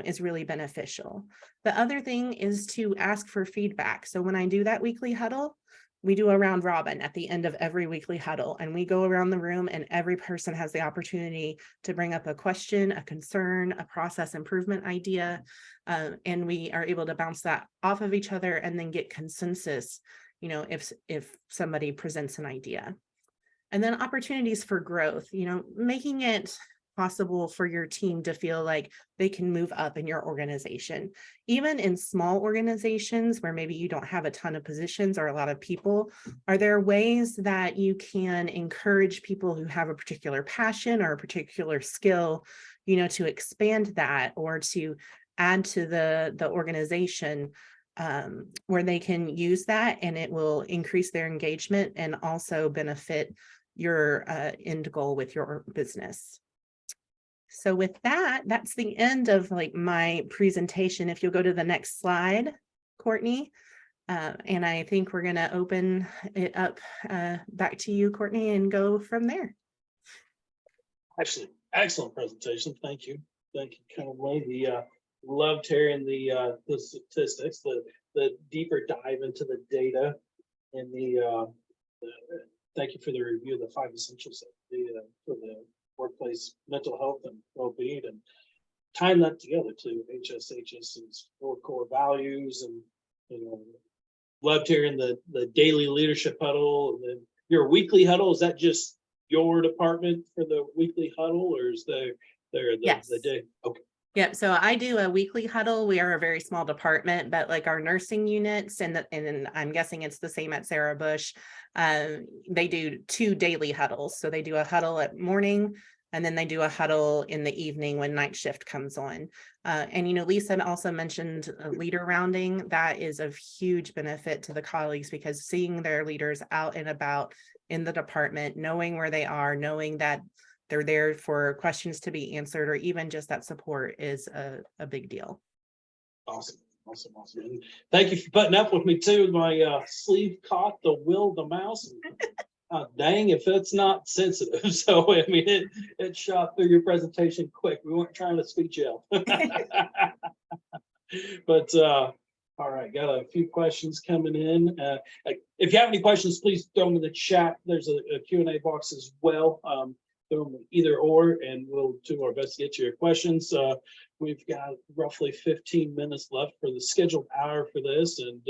is really beneficial. The other thing is to ask for feedback. So when I do that weekly huddle, we do a round robin at the end of every weekly huddle, and we go around the room and every person has the opportunity to bring up a question, a concern, a process improvement idea, and we are able to bounce that off of each other and then get consensus, if somebody presents an idea. And then opportunities for growth, making it possible for your team to feel like they can move up in your organization. Even in small organizations where maybe you don't have a ton of positions or a lot of people, are there ways that you can encourage people who have a particular passion or a particular skill, to expand that or to add to the organization where they can use that, and it will increase their engagement and also benefit your end goal with your business. So with that, that's the end of my presentation. If you'll go to the next slide, Courtney, and I think we're going to open it up back to you, Courtney, and go from there. Actually, excellent presentation. Thank you. Thank you, Conway. Loved hearing the statistics, the deeper dive into the data, and thank you for the review of the 5 essentials for the workplace mental health and well-being, and tying that together to HSHS's 4 core values. And loved hearing the daily leadership huddle, and then your weekly huddle. Is that just your department for the weekly huddle, or is there Yes. the day? Okay. Yep. So I do a weekly huddle. We are a very small department, but our nursing units, and I'm guessing it's the same at Sarah Bush. They do 2 daily huddles. So they do a huddle at morning, and then they do a huddle in the evening when night shift comes on. And Lisa also mentioned leader rounding. That is of huge benefit to the colleagues, because seeing their leaders out and about in the department, knowing where they are, knowing that they're there for questions to be answered, or even just that support, is a big deal. Awesome. And thank you for putting up with me too. My sleeve caught the will of the mouse. Dang, if it's not sensitive. So I mean, it shot through your presentation quick. We weren't trying to speed you up. But all right, got a few questions coming in. If you have any questions, please throw them in the chat. There's a Q&A box as well. throw them either or, and we'll do our best to get to your questions. We've got roughly 15 minutes left for the scheduled hour for this, and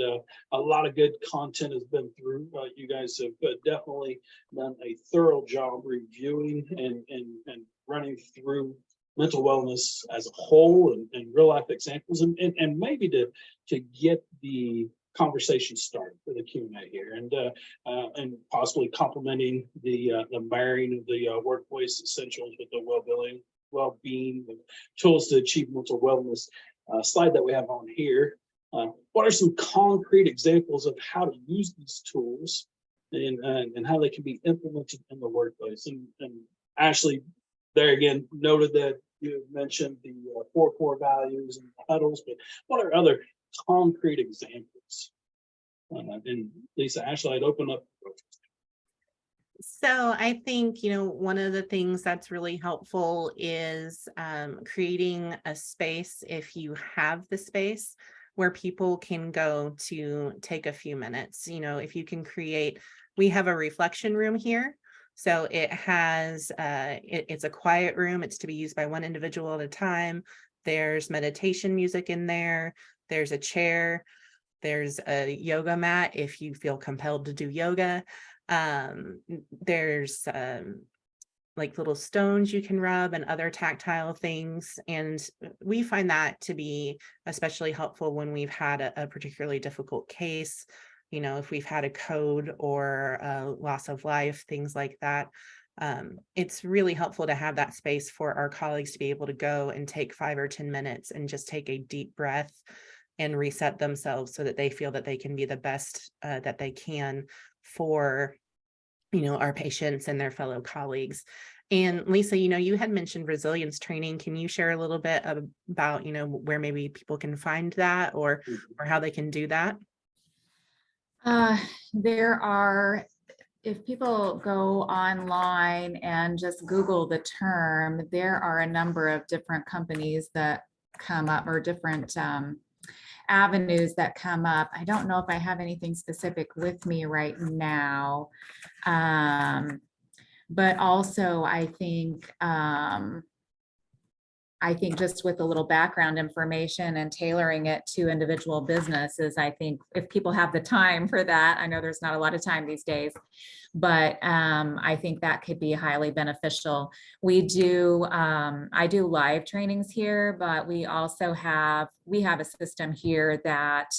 a lot of good content has been through. You guys have definitely done a thorough job reviewing and running through mental wellness as a whole, and real life examples, and maybe to get the conversation started for the Q&A here, and possibly complementing the marrying of the workplace essentials with the well-being and tools to achieve mental wellness slide that we have on here. What are some concrete examples of how to use these tools and how they can be implemented in the workplace? And Ashley, there again, noted that you mentioned the 4 core values and the huddles, but what are other concrete examples? And Lisa, Ashley, I'd open up. So I think, one of the things that's really helpful is creating a space, if you have the space, where people can go to take a few minutes. If you can create, we have a reflection room here. So it has, it's a quiet room. It's to be used by one individual at a time. There's meditation music in there. There's a chair. There's a yoga mat if you feel compelled to do yoga. There's like little stones you can rub and other tactile things. And we find that to be especially helpful when we've had a particularly difficult case. If we've had a code or a loss of life, things like that. It's really helpful to have that space for our colleagues to be able to go and take 5 or 10 minutes and just take a deep breath and reset themselves so that they feel that they can be the best that they can for, our patients and their fellow colleagues. And Lisa, you had mentioned resilience training. Can you share a little bit about, where maybe people can find that or how they can do that? If people go online and just Google the term, there are a number of different companies that come up, or different avenues that come up. I don't know if I have anything specific with me right now. But also I think just with a little background information and tailoring it to individual businesses, I think if people have the time for that, I know there's not a lot of time these days, but I think that could be highly beneficial. I do live trainings here, but we also have a system here that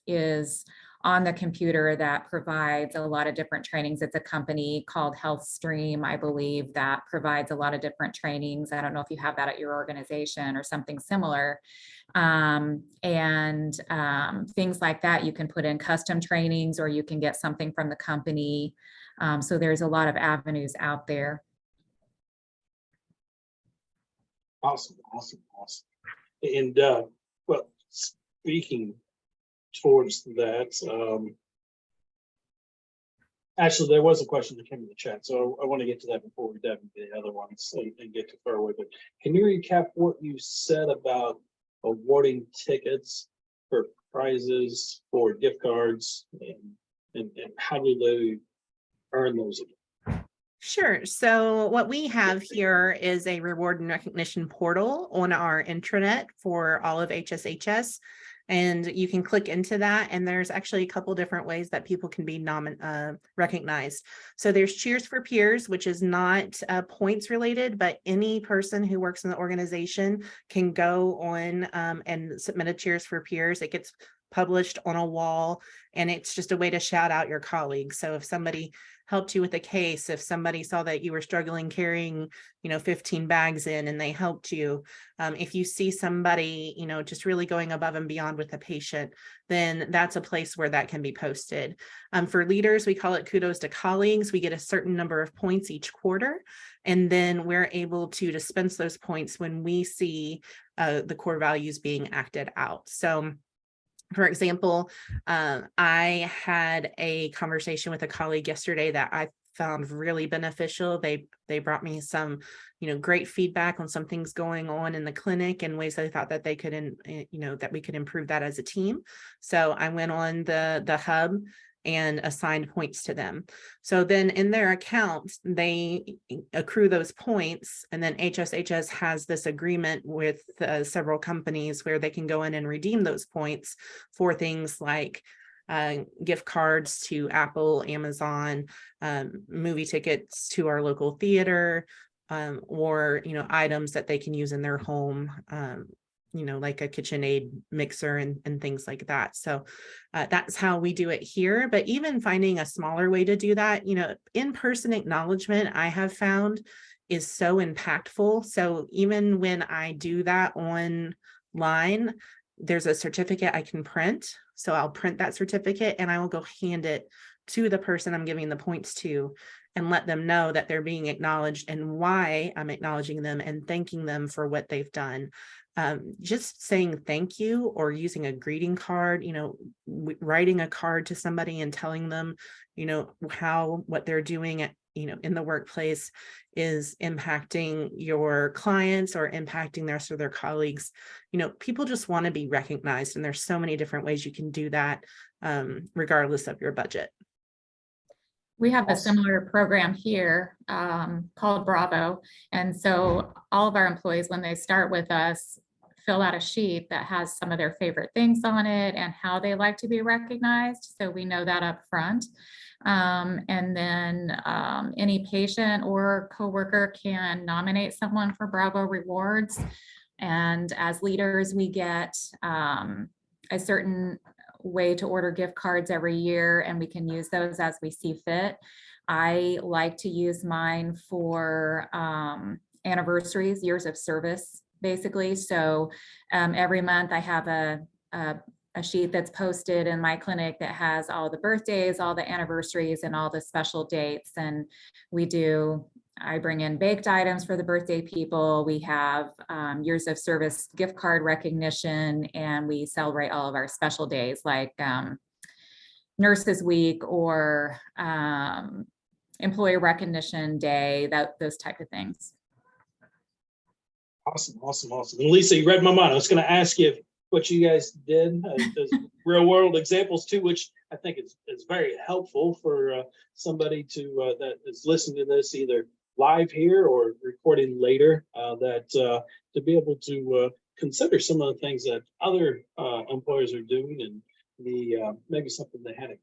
is on the computer that provides a lot of different trainings. It's a company called HealthStream, I believe, that provides a lot of different trainings. I don't know if you have that at your organization or something similar. Things like that, you can put in custom trainings, or you can get something from the company. So there's a lot of avenues out there. Awesome. And well, speaking towards that, actually, there was a question that came in the chat, so I want to get to that before we dive into the other ones and get to fairway. But can you recap what you said about awarding tickets for prizes or gift cards, and how do they earn those again? Sure. So what we have here is a reward and recognition portal on our intranet for all of HSHS. And you can click into that, and there's actually a couple different ways that people can be recognized. So there's Cheers for Peers, which is not points related, but any person who works in the organization can go on and submit a Cheers for Peers. It gets published on a wall, and it's just a way to shout out your colleagues. So if somebody helped you with a case, if somebody saw that you were struggling carrying, 15 bags in and they helped you, if you see somebody, just really going above and beyond with a patient, then that's a place where that can be posted. For leaders, we call it kudos to colleagues. We get a certain number of points each quarter, and then we're able to dispense those points when we see the core values being acted out. So for example, I had a conversation with a colleague yesterday that I found really beneficial. They brought me some, great feedback on some things going on in the clinic and ways I thought that they could, that we could improve that as a team. So I went on the hub and assigned points to them. So then in their account, they accrue those points, and then HSHS has this agreement with several companies where they can go in and redeem those points for things like gift cards to Apple, Amazon, movie tickets to our local theater, or, items that they can use in their home, like a KitchenAid mixer and things like that. So that's how we do it here. But even finding a smaller way to do that, in-person acknowledgement, I have found, is so impactful. So even when I do that online, there's a certificate I can print. So I'll print that certificate and I will go hand it to the person I'm giving the points to, and let them know that they're being acknowledged and why I'm acknowledging them and thanking them for what they've done. Just saying thank you, or using a greeting card, writing a card to somebody and telling them, what they're doing in the workplace is impacting your clients or impacting the rest of their colleagues. People just want to be recognized, and there's so many different ways you can do that, regardless of your budget. We have a similar program here called Bravo. And so all of our employees, when they start with us, fill out a sheet that has some of their favorite things on it and how they like to be recognized. So we know that up front. And then any patient or coworker can nominate someone for Bravo Rewards. And as leaders, we get a certain way to order gift cards every year, and we can use those as we see fit. I like to use mine for anniversaries, years of service, basically. So every month I have a sheet that's posted in my clinic that has all the birthdays, all the anniversaries, and all the special dates. And I bring in baked items for the birthday people. We have years of service gift card recognition, and we celebrate all of our special days like Nurses Week or Employee Recognition Day, those type of things. Awesome. And Lisa, you read my mind. I was going to ask you what you guys did as real world examples too, which I think is very helpful for somebody that is listening to this either live here or recording later, to be able to consider some of the things that other employers are doing, and maybe something they hadn't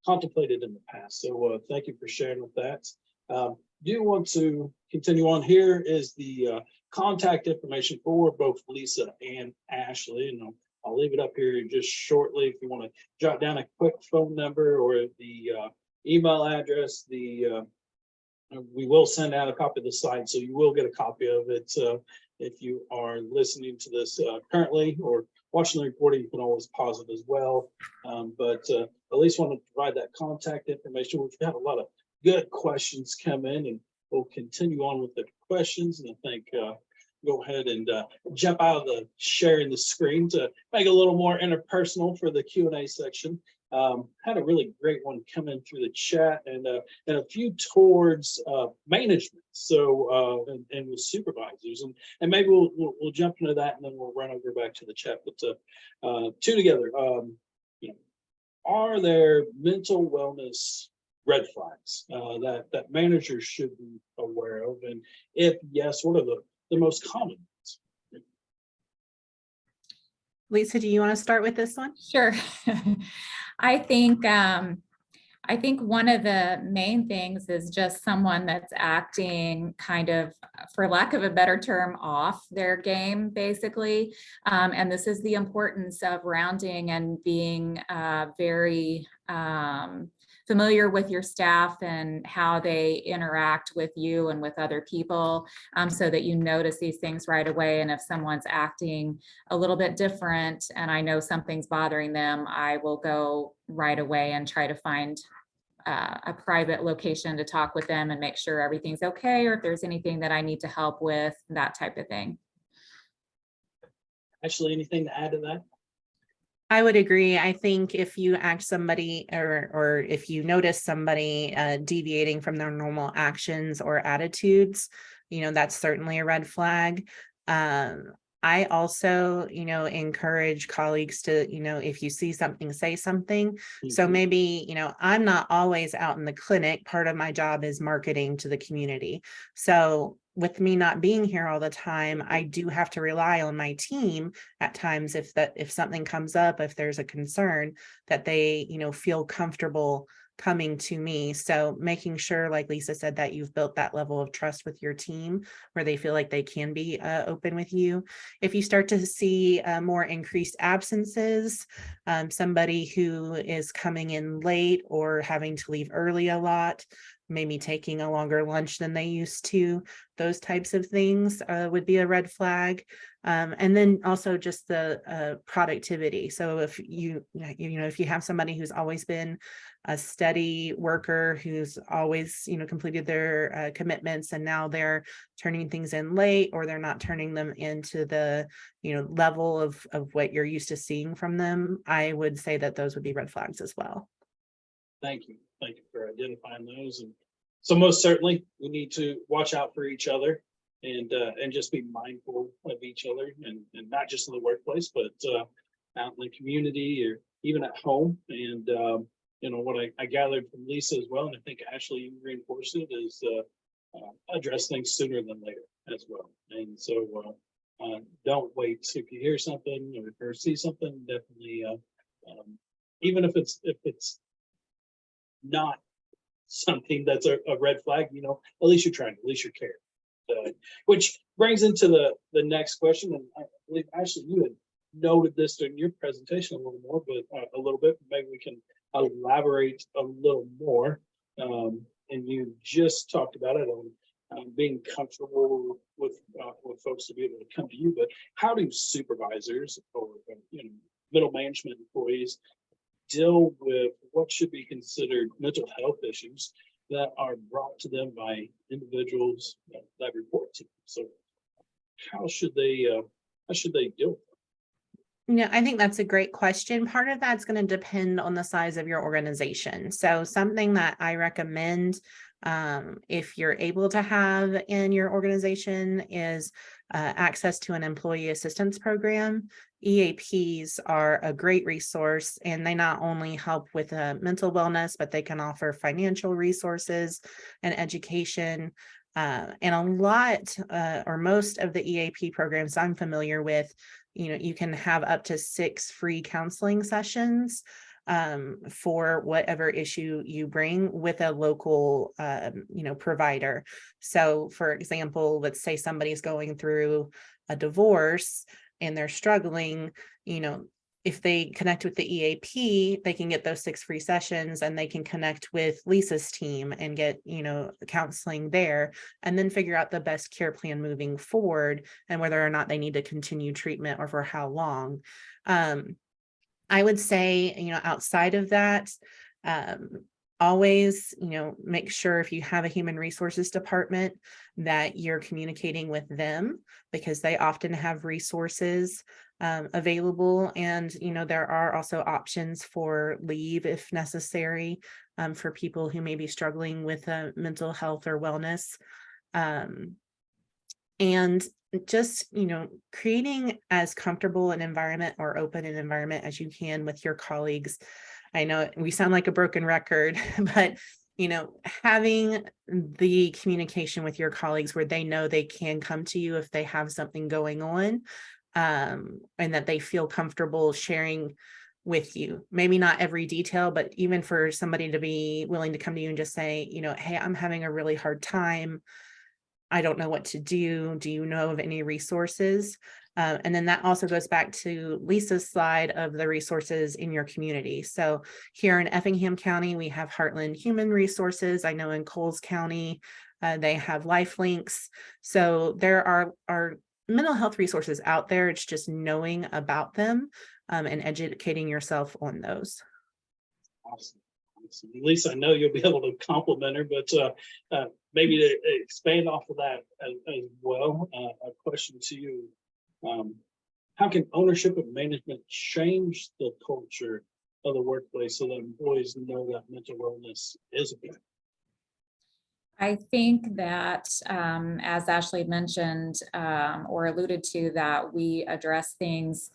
contemplated in the past. So thank you for sharing with that. Do you want to continue on? Here is the contact information for both Lisa and Ashley, and I'll leave it up here just shortly if you want to jot down a quick phone number or the email address. We will send out a copy of the slide, so you will get a copy of it. If you are listening to this currently or watching the recording, you can always pause it as well. But at least want to provide that contact information. We've had a lot of good questions come in, and we'll continue on with the questions. And I think go ahead and jump out of the sharing the screen to make it a little more interpersonal for the Q&A section. Had a really great one come in through the chat, and a few towards management, so and with supervisors, and maybe we'll jump into that, and then we'll run over back to the chat. But two together, are there mental wellness red flags that managers should be aware of, and if yes, what are the most common ones? Lisa, do you want to start with this one? Sure. I think one of the main things is just someone that's acting kind of, for lack of a better term, off their game, basically. And this is the importance of rounding and being very familiar with your staff and how they interact with you and with other people, so that you notice these things right away. And if someone's acting a little bit different and I know something's bothering them, I will go right away and try to find a private location to talk with them and make sure everything's okay, or if there's anything that I need to help with, that type of thing. Ashley, anything to add to that? I would agree. I think if you ask somebody or if you notice somebody deviating from their normal actions or attitudes, that's certainly a red flag. I also, encourage colleagues to, if you see something, say something. So Mhm. maybe, I'm not always out in the clinic. Part of my job is marketing to the community. So with me not being here all the time, I do have to rely on my team at times if something comes up, if there's a concern, that they, feel comfortable coming to me. So making sure, like Lisa said, that you've built that level of trust with your team where they feel like they can be open with you. If you start to see more increased absences, somebody who is coming in late or having to leave early a lot, maybe taking a longer lunch than they used to, those types of things would be a red flag. And then also just the productivity. So if if you have somebody who's always been a steady worker, who's always, completed their commitments, and now they're turning things in late, or they're not turning them into the, level of what you're used to seeing from them, I would say that those would be red flags as well. Thank you. Thank you for identifying those. And so most certainly we need to watch out for each other and just be mindful of each other, and not just in the workplace, but out in the community or even at home. And what I gathered from Lisa as well, and I think Ashley you reinforced it, is address things sooner than later as well. And so don't wait. So if you hear something or see something, definitely even if it's not something that's a red flag, at least you're trying, at least you're caring. Which brings into the next question, and I believe Ashley, you had noted this during your presentation a little more, but a little bit, maybe we can elaborate a little more. And you just talked about it on being comfortable with folks to be able to come to you, but how do supervisors or middle management employees deal with what should be considered mental health issues that are brought to them by individuals that report to them? So how should they deal with them? I think that's a great question. Part of that's going to depend on the size of your organization. So something that I recommend, if you're able to have in your organization, is access to an employee assistance program. EAPs are a great resource, and they not only help with mental wellness, but they can offer financial resources and education. And a lot or most of the EAP programs I'm familiar with, you can have up to 6 free counseling sessions for whatever issue you bring with a local, provider. So for example, let's say somebody's going through a divorce and they're struggling, if they connect with the EAP, they can get those 6 free sessions, and they can connect with Lisa's team and get, counseling there, and then figure out the best care plan moving forward and whether or not they need to continue treatment or for how long. I would say, outside of that, always, make sure if you have a human resources department that you're communicating with them, because they often have resources available. And, there are also options for leave if necessary for people who may be struggling with mental health or wellness. And just, creating as comfortable an environment or open an environment as you can with your colleagues. I know we sound like a broken record, but, having the communication with your colleagues where they know they can come to you if they have something going on, and that they feel comfortable sharing with you. Maybe not every detail, but even for somebody to be willing to come to you and just say, hey, I'm having a really hard time. I don't know what to do. Do you know of any resources? And then that also goes back to Lisa's slide of the resources in your community. So here in Effingham County, we have Heartland Human Resources. I know in Coles County, they have LifeLinks. So there are mental health resources out there. It's just knowing about them and educating yourself on those. Awesome. Lisa, I know you'll be able to compliment her, but maybe to expand off of that as well, a question to you. How can ownership and management change the culture of the workplace so that employees know that mental wellness is a thing? I think that, as Ashley mentioned, or alluded to, that we address things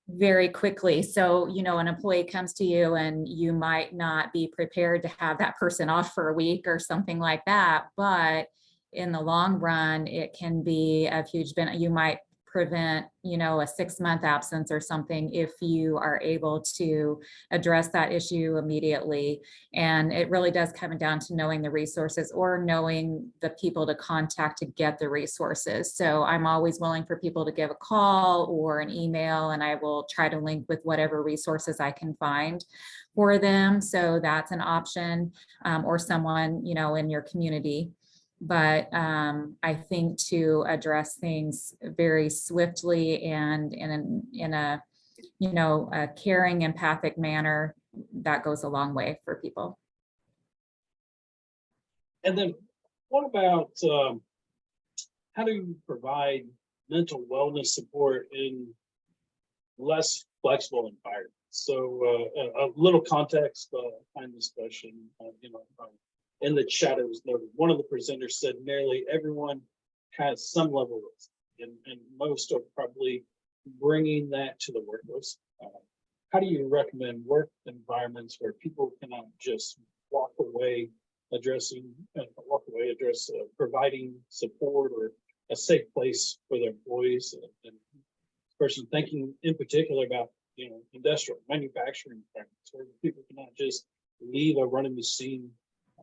very quickly. So, an employee comes to you and you might not be prepared to have that person off for a week or something like that. But in the long run, it can be of huge benefit. You might prevent, a 6-month absence or something if you are able to address that issue immediately. And it really does come down to knowing the resources or knowing the people to contact to get the resources. So I'm always willing for people to give a call or an email, and I will try to link with whatever resources I can find for them. So that's an option, or someone, in your community. But I think to address things very swiftly and in a a caring, empathic manner, that goes a long way for people. And then what about how do you provide mental wellness support in less flexible environments? So a little context behind this question, in the chat it was noted, one of the presenters said nearly everyone has some level of, and most are probably bringing that to the workforce. How do you recommend work environments where people cannot just walk away address providing support or a safe place for their employees? And person thinking in particular about industrial manufacturing environments where people cannot just leave a running machine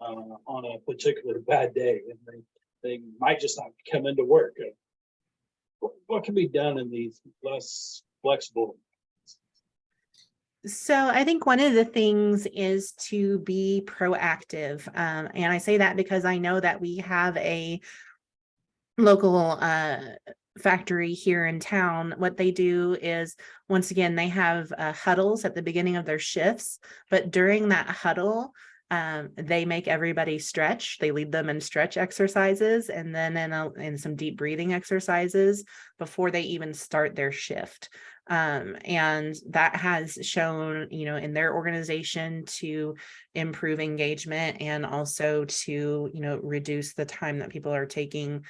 on a particular bad day, and they might just not come into work. What can be done in these less flexible? So I think one of the things is to be proactive. And I say that because I know that we have a local factory here in town. What they do is, once again, they have huddles at the beginning of their shifts, but during that huddle, they make everybody stretch. They lead them in stretch exercises and then in some deep breathing exercises before they even start their shift. And that has shown, in their organization to improve engagement and also to, reduce the time that people are taking,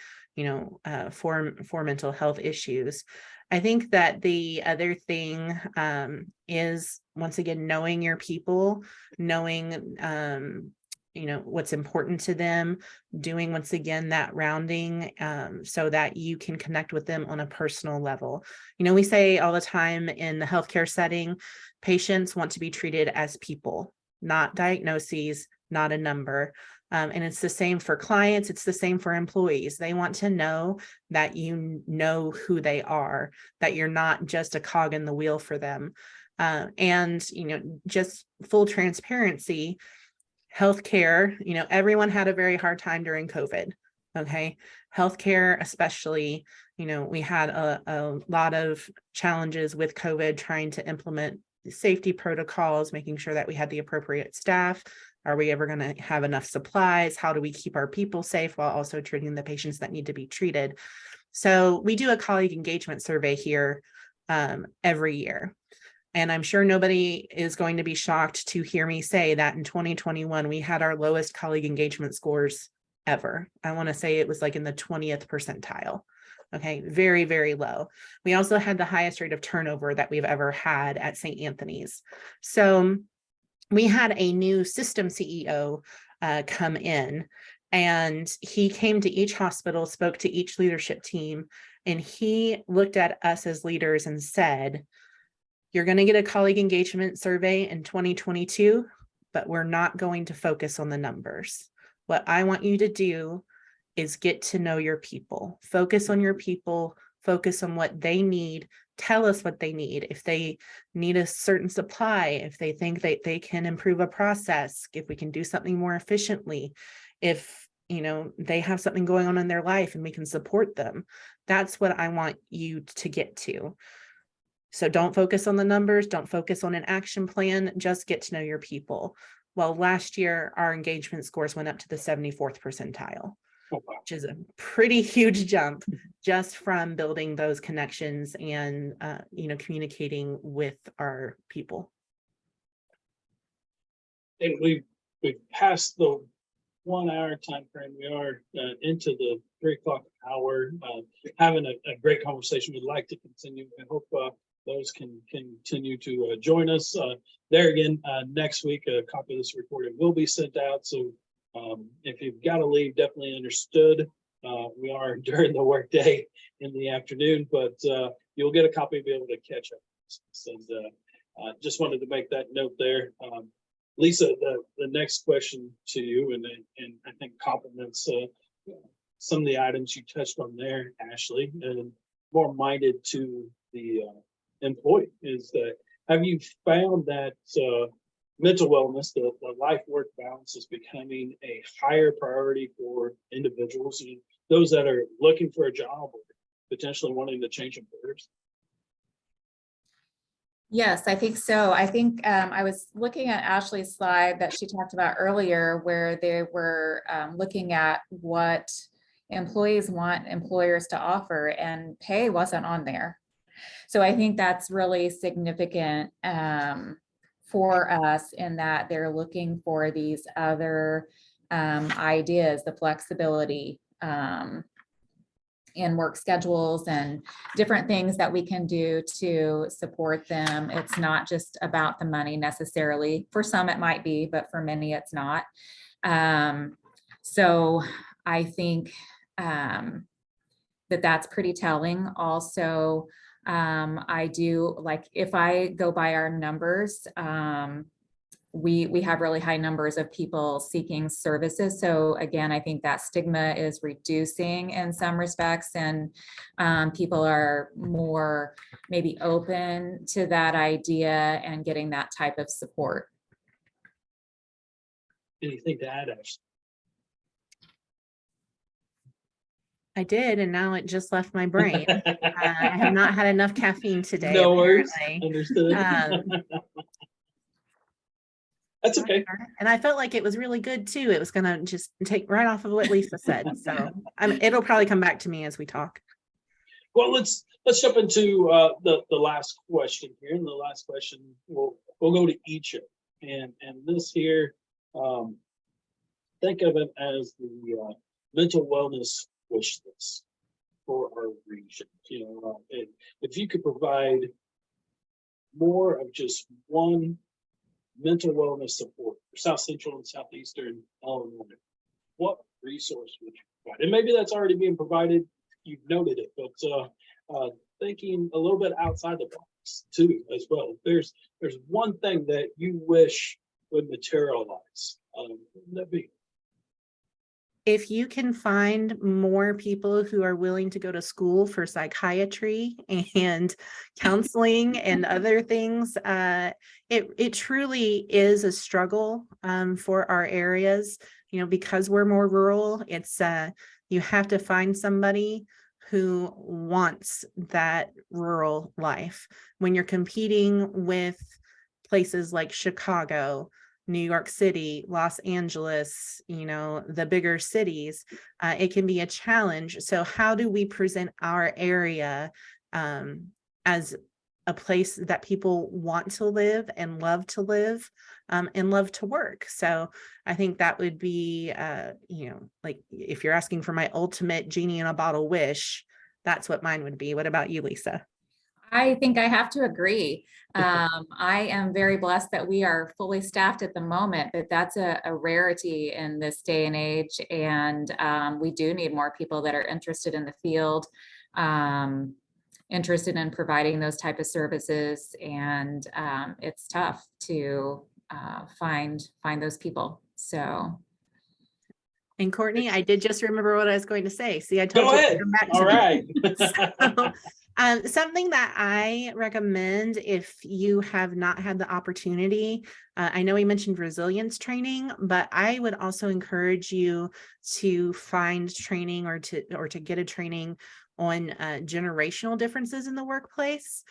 for mental health issues. I think that the other thing is, once again, knowing your people, knowing, what's important to them, doing, once again, that rounding so that you can connect with them on a personal level. We say all the time in the healthcare setting, patients want to be treated as people, not diagnoses, not a number. And it's the same for clients. It's the same for employees. They want to know that you know who they are, that you're not just a cog in the wheel for them. And, just full transparency, healthcare, everyone had a very hard time during COVID. Okay. Healthcare, especially, we had a lot of challenges with COVID, trying to implement safety protocols, making sure that we had the appropriate staff. Are we ever going to have enough supplies? How do we keep our people safe while also treating the patients that need to be treated? So we do a colleague engagement survey here every year. And I'm sure nobody is going to be shocked to hear me say that in 2021, we had our lowest colleague engagement scores ever. I want to say it was like in the 20th percentile. Okay, very, very low. We also had the highest rate of turnover that we've ever had at St. Anthony's. So we had a new system CEO come in, and he came to each hospital, spoke to each leadership team, and he looked at us as leaders and said, you're going to get a colleague engagement survey in 2022, but we're not going to focus on the numbers. What I want you to do is get to know your people, focus on your people, focus on what they need. Tell us what they need. If they need a certain supply, if they think that they can improve a process, if we can do something more efficiently, if they have something going on in their life and we can support them. That's what I want you to get to. So don't focus on the numbers, don't focus on an action plan, just get to know your people. Well, last year, our engagement scores went up to the 74th percentile. Which is a pretty huge jump just from building those connections and, communicating with our people. And we've passed the 1 hour time frame. We are into the 3 o'clock hour, having a great conversation. We'd like to continue. I hope those can continue to join us. There again, next week, a copy of this recording will be sent out. So if you've got to leave, definitely understood. We are during the workday in the afternoon, but you'll get a copy and be able to catch up. And just wanted to make that note there. Lisa, the next question to you, and I think complements some of the items you touched on there, Ashley, and more minded to the employee, is that have you found that mental wellness, the life-work balance, is becoming a higher priority for individuals, and those that are looking for a job or potentially wanting to change employers? Yes, I think so. I think I was looking at Ashley's slide that she talked about earlier, where they were looking at what employees want employers to offer, and pay wasn't on there. So I think that's really significant for us, in that they're looking for these other ideas, the flexibility in work schedules and different things that we can do to support them. It's not just about the money necessarily. For some it might be, but for many it's not. So I think that's pretty telling. Also, I do, like, if I go by our numbers, we have really high numbers of people seeking services. So again, I think that stigma is reducing in some respects, and people are more maybe open to that idea and getting that type of support. Anything to add, Ashley? I did, and now it just left my brain. I have not had enough caffeine today. No worries. Apparently. Understood. That's okay. And I felt like it was really good too. It was going to just take right off of what Lisa said. So it'll probably come back to me as we talk. Well, let's jump into the last question here. And the last question we'll go to each of them. And this here, think of it as the mental wellness wish list for our region. You know, if you could provide more of just one mental wellness support for South Central and Southeastern Illinois, what resource would you provide? And maybe that's already being provided, you've noted it, but thinking a little bit outside the box too, as well. There's one thing that you wish would materialize. Wouldn't that be? If you can find more people who are willing to go to school for psychiatry and counseling and other things, it truly is a struggle for our areas. You know, because we're more rural, it's you have to find somebody who wants that rural life. When you're competing with places like Chicago, New York City, Los Angeles, you know, the bigger cities, it can be a challenge. So how do we present our area as a place that people want to live and love to live and love to work? So I think that would be, you know, like if you're asking for my ultimate genie in a bottle wish, that's what mine would be. What about you, Lisa? I think I have to agree. I am very blessed that we are fully staffed at the moment, but that's a rarity in this day and age. And we do need more people that are interested in the field, interested in providing those type of services. And it's tough to find those people. So. And Courtney, I did just remember what I was going to say. See, I told Go you. ahead. All right. Something that I recommend if you have not had the opportunity, I know we mentioned resilience training, but I would also encourage you to find training or to get a training on generational differences in the workplace,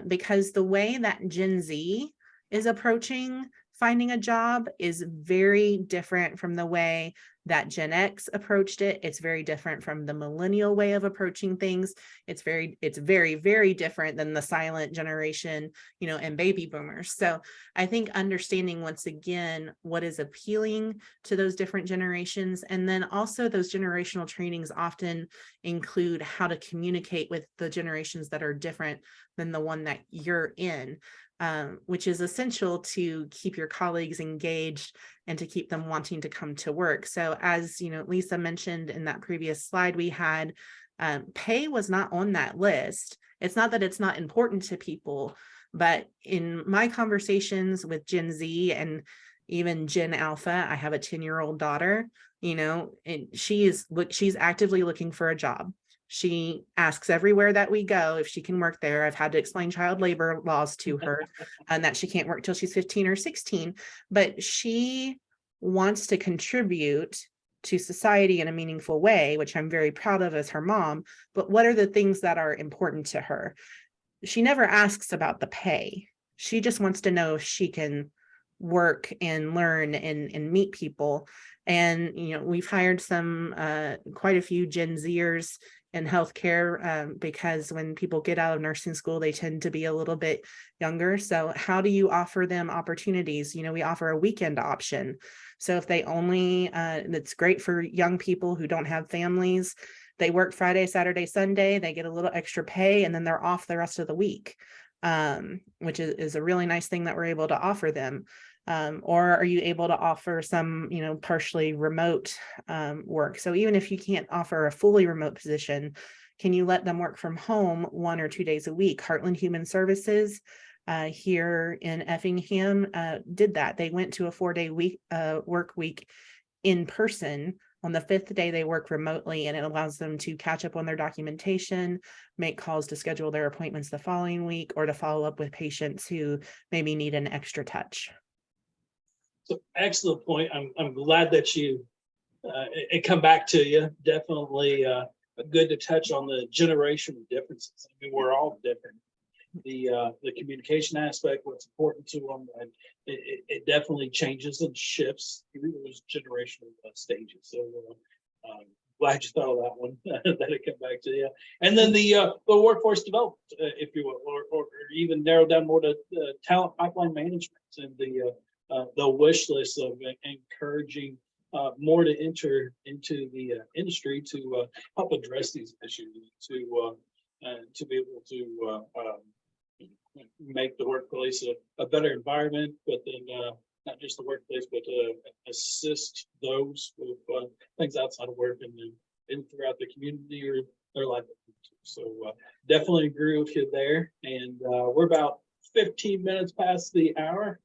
because the way that Gen Z is approaching finding a job is very different from the way that Gen X approached it. It's very different from the millennial way of approaching things. It's very, very different than the silent generation, and baby boomers. So I think understanding once again what is appealing to those different generations, and then also those generational trainings often include how to communicate with the generations that are different than the one that you're in. Which is essential to keep your colleagues engaged and to keep them wanting to come to work. So as Lisa mentioned in that previous slide we had, pay was not on that list. It's not that it's not important to people, but in my conversations with Gen Z and even Gen Alpha, I have a 10-year-old daughter, and she's actively looking for a job. She asks everywhere that we go if she can work there. I've had to explain child labor laws to her and that she can't work till she's 15 or 16, but she wants to contribute to society in a meaningful way, which I'm very proud of as her mom. But what are the things that are important to her? She never asks about the pay. She just wants to know if she can work and learn and meet people. And, we've hired quite a few Gen Zers in healthcare because when people get out of nursing school, they tend to be a little bit younger. So how do you offer them opportunities? We offer a weekend option. So if they only, it's great for young people who don't have families. They work Friday, Saturday, Sunday, they get a little extra pay, and then they're off the rest of the week, which is a really nice thing that we're able to offer them. Or are you able to offer some, partially remote work? So even if you can't offer a fully remote position, can you let them work from home 1 or 2 days a week? Heartland Human Services here in Effingham did that. They went to a 4-day work week in person. On the 5th day, they work remotely, and it allows them to catch up on their documentation, make calls to schedule their appointments the following week, or to follow up with patients who maybe need an extra touch. So excellent point. I'm glad that you it come back to you. Definitely good to touch on the generational differences. I mean, we're all different. The communication aspect, what's important to them, and it definitely changes and shifts through those generational stages. So glad you thought of that one. That it come back to you. And then the workforce development, if you will, or even narrow down more to talent pipeline management and the wish list of encouraging more to enter into the industry to help address these issues, to be able to make the workplace a better environment, but then not just the workplace, but assist those with things outside of work and throughout the community or their life. So definitely agree with you there. And we're about 15 minutes past the hour.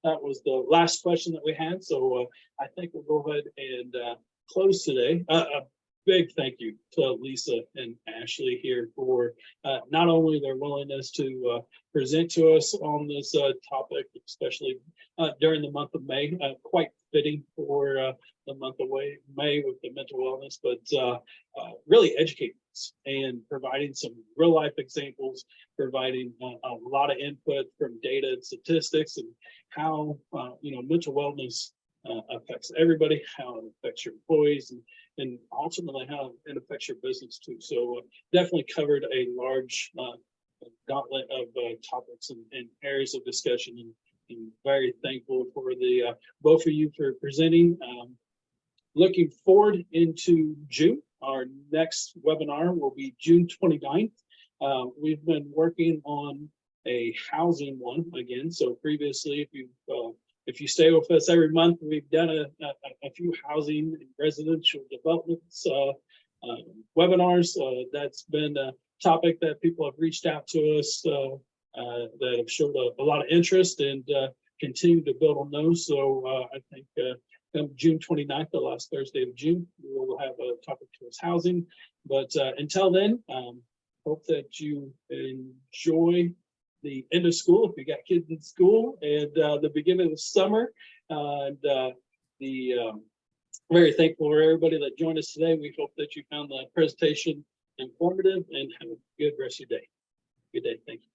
That was the last question that we had. So I think we'll go ahead and close today. A big thank you to Lisa and Ashley here for not only their willingness to present to us on this topic, especially during the month of May, quite fitting for the month of May with the mental wellness, but really educating us and providing some real life examples, providing a lot of input from data and statistics and how mental wellness affects everybody, how it affects your employees, and ultimately how it affects your business too. So definitely covered a large gauntlet of topics and areas of discussion, and very thankful for the both of you for presenting. Looking forward into June. Our next webinar will be June 29th. We've been working on a housing one again. So previously, if you stay with us every month, we've done a few housing and residential developments webinars. That's been a topic that people have reached out to us that have showed a lot of interest and continue to build on those. So I think June 29th, the last Thursday of June, we will have a topic towards housing. But until then, hope that you enjoy the end of school if you got kids in school, and the beginning of summer. And very thankful for everybody that joined us today. We hope that you found the presentation informative and have a good rest of your day. Good day. Thank you.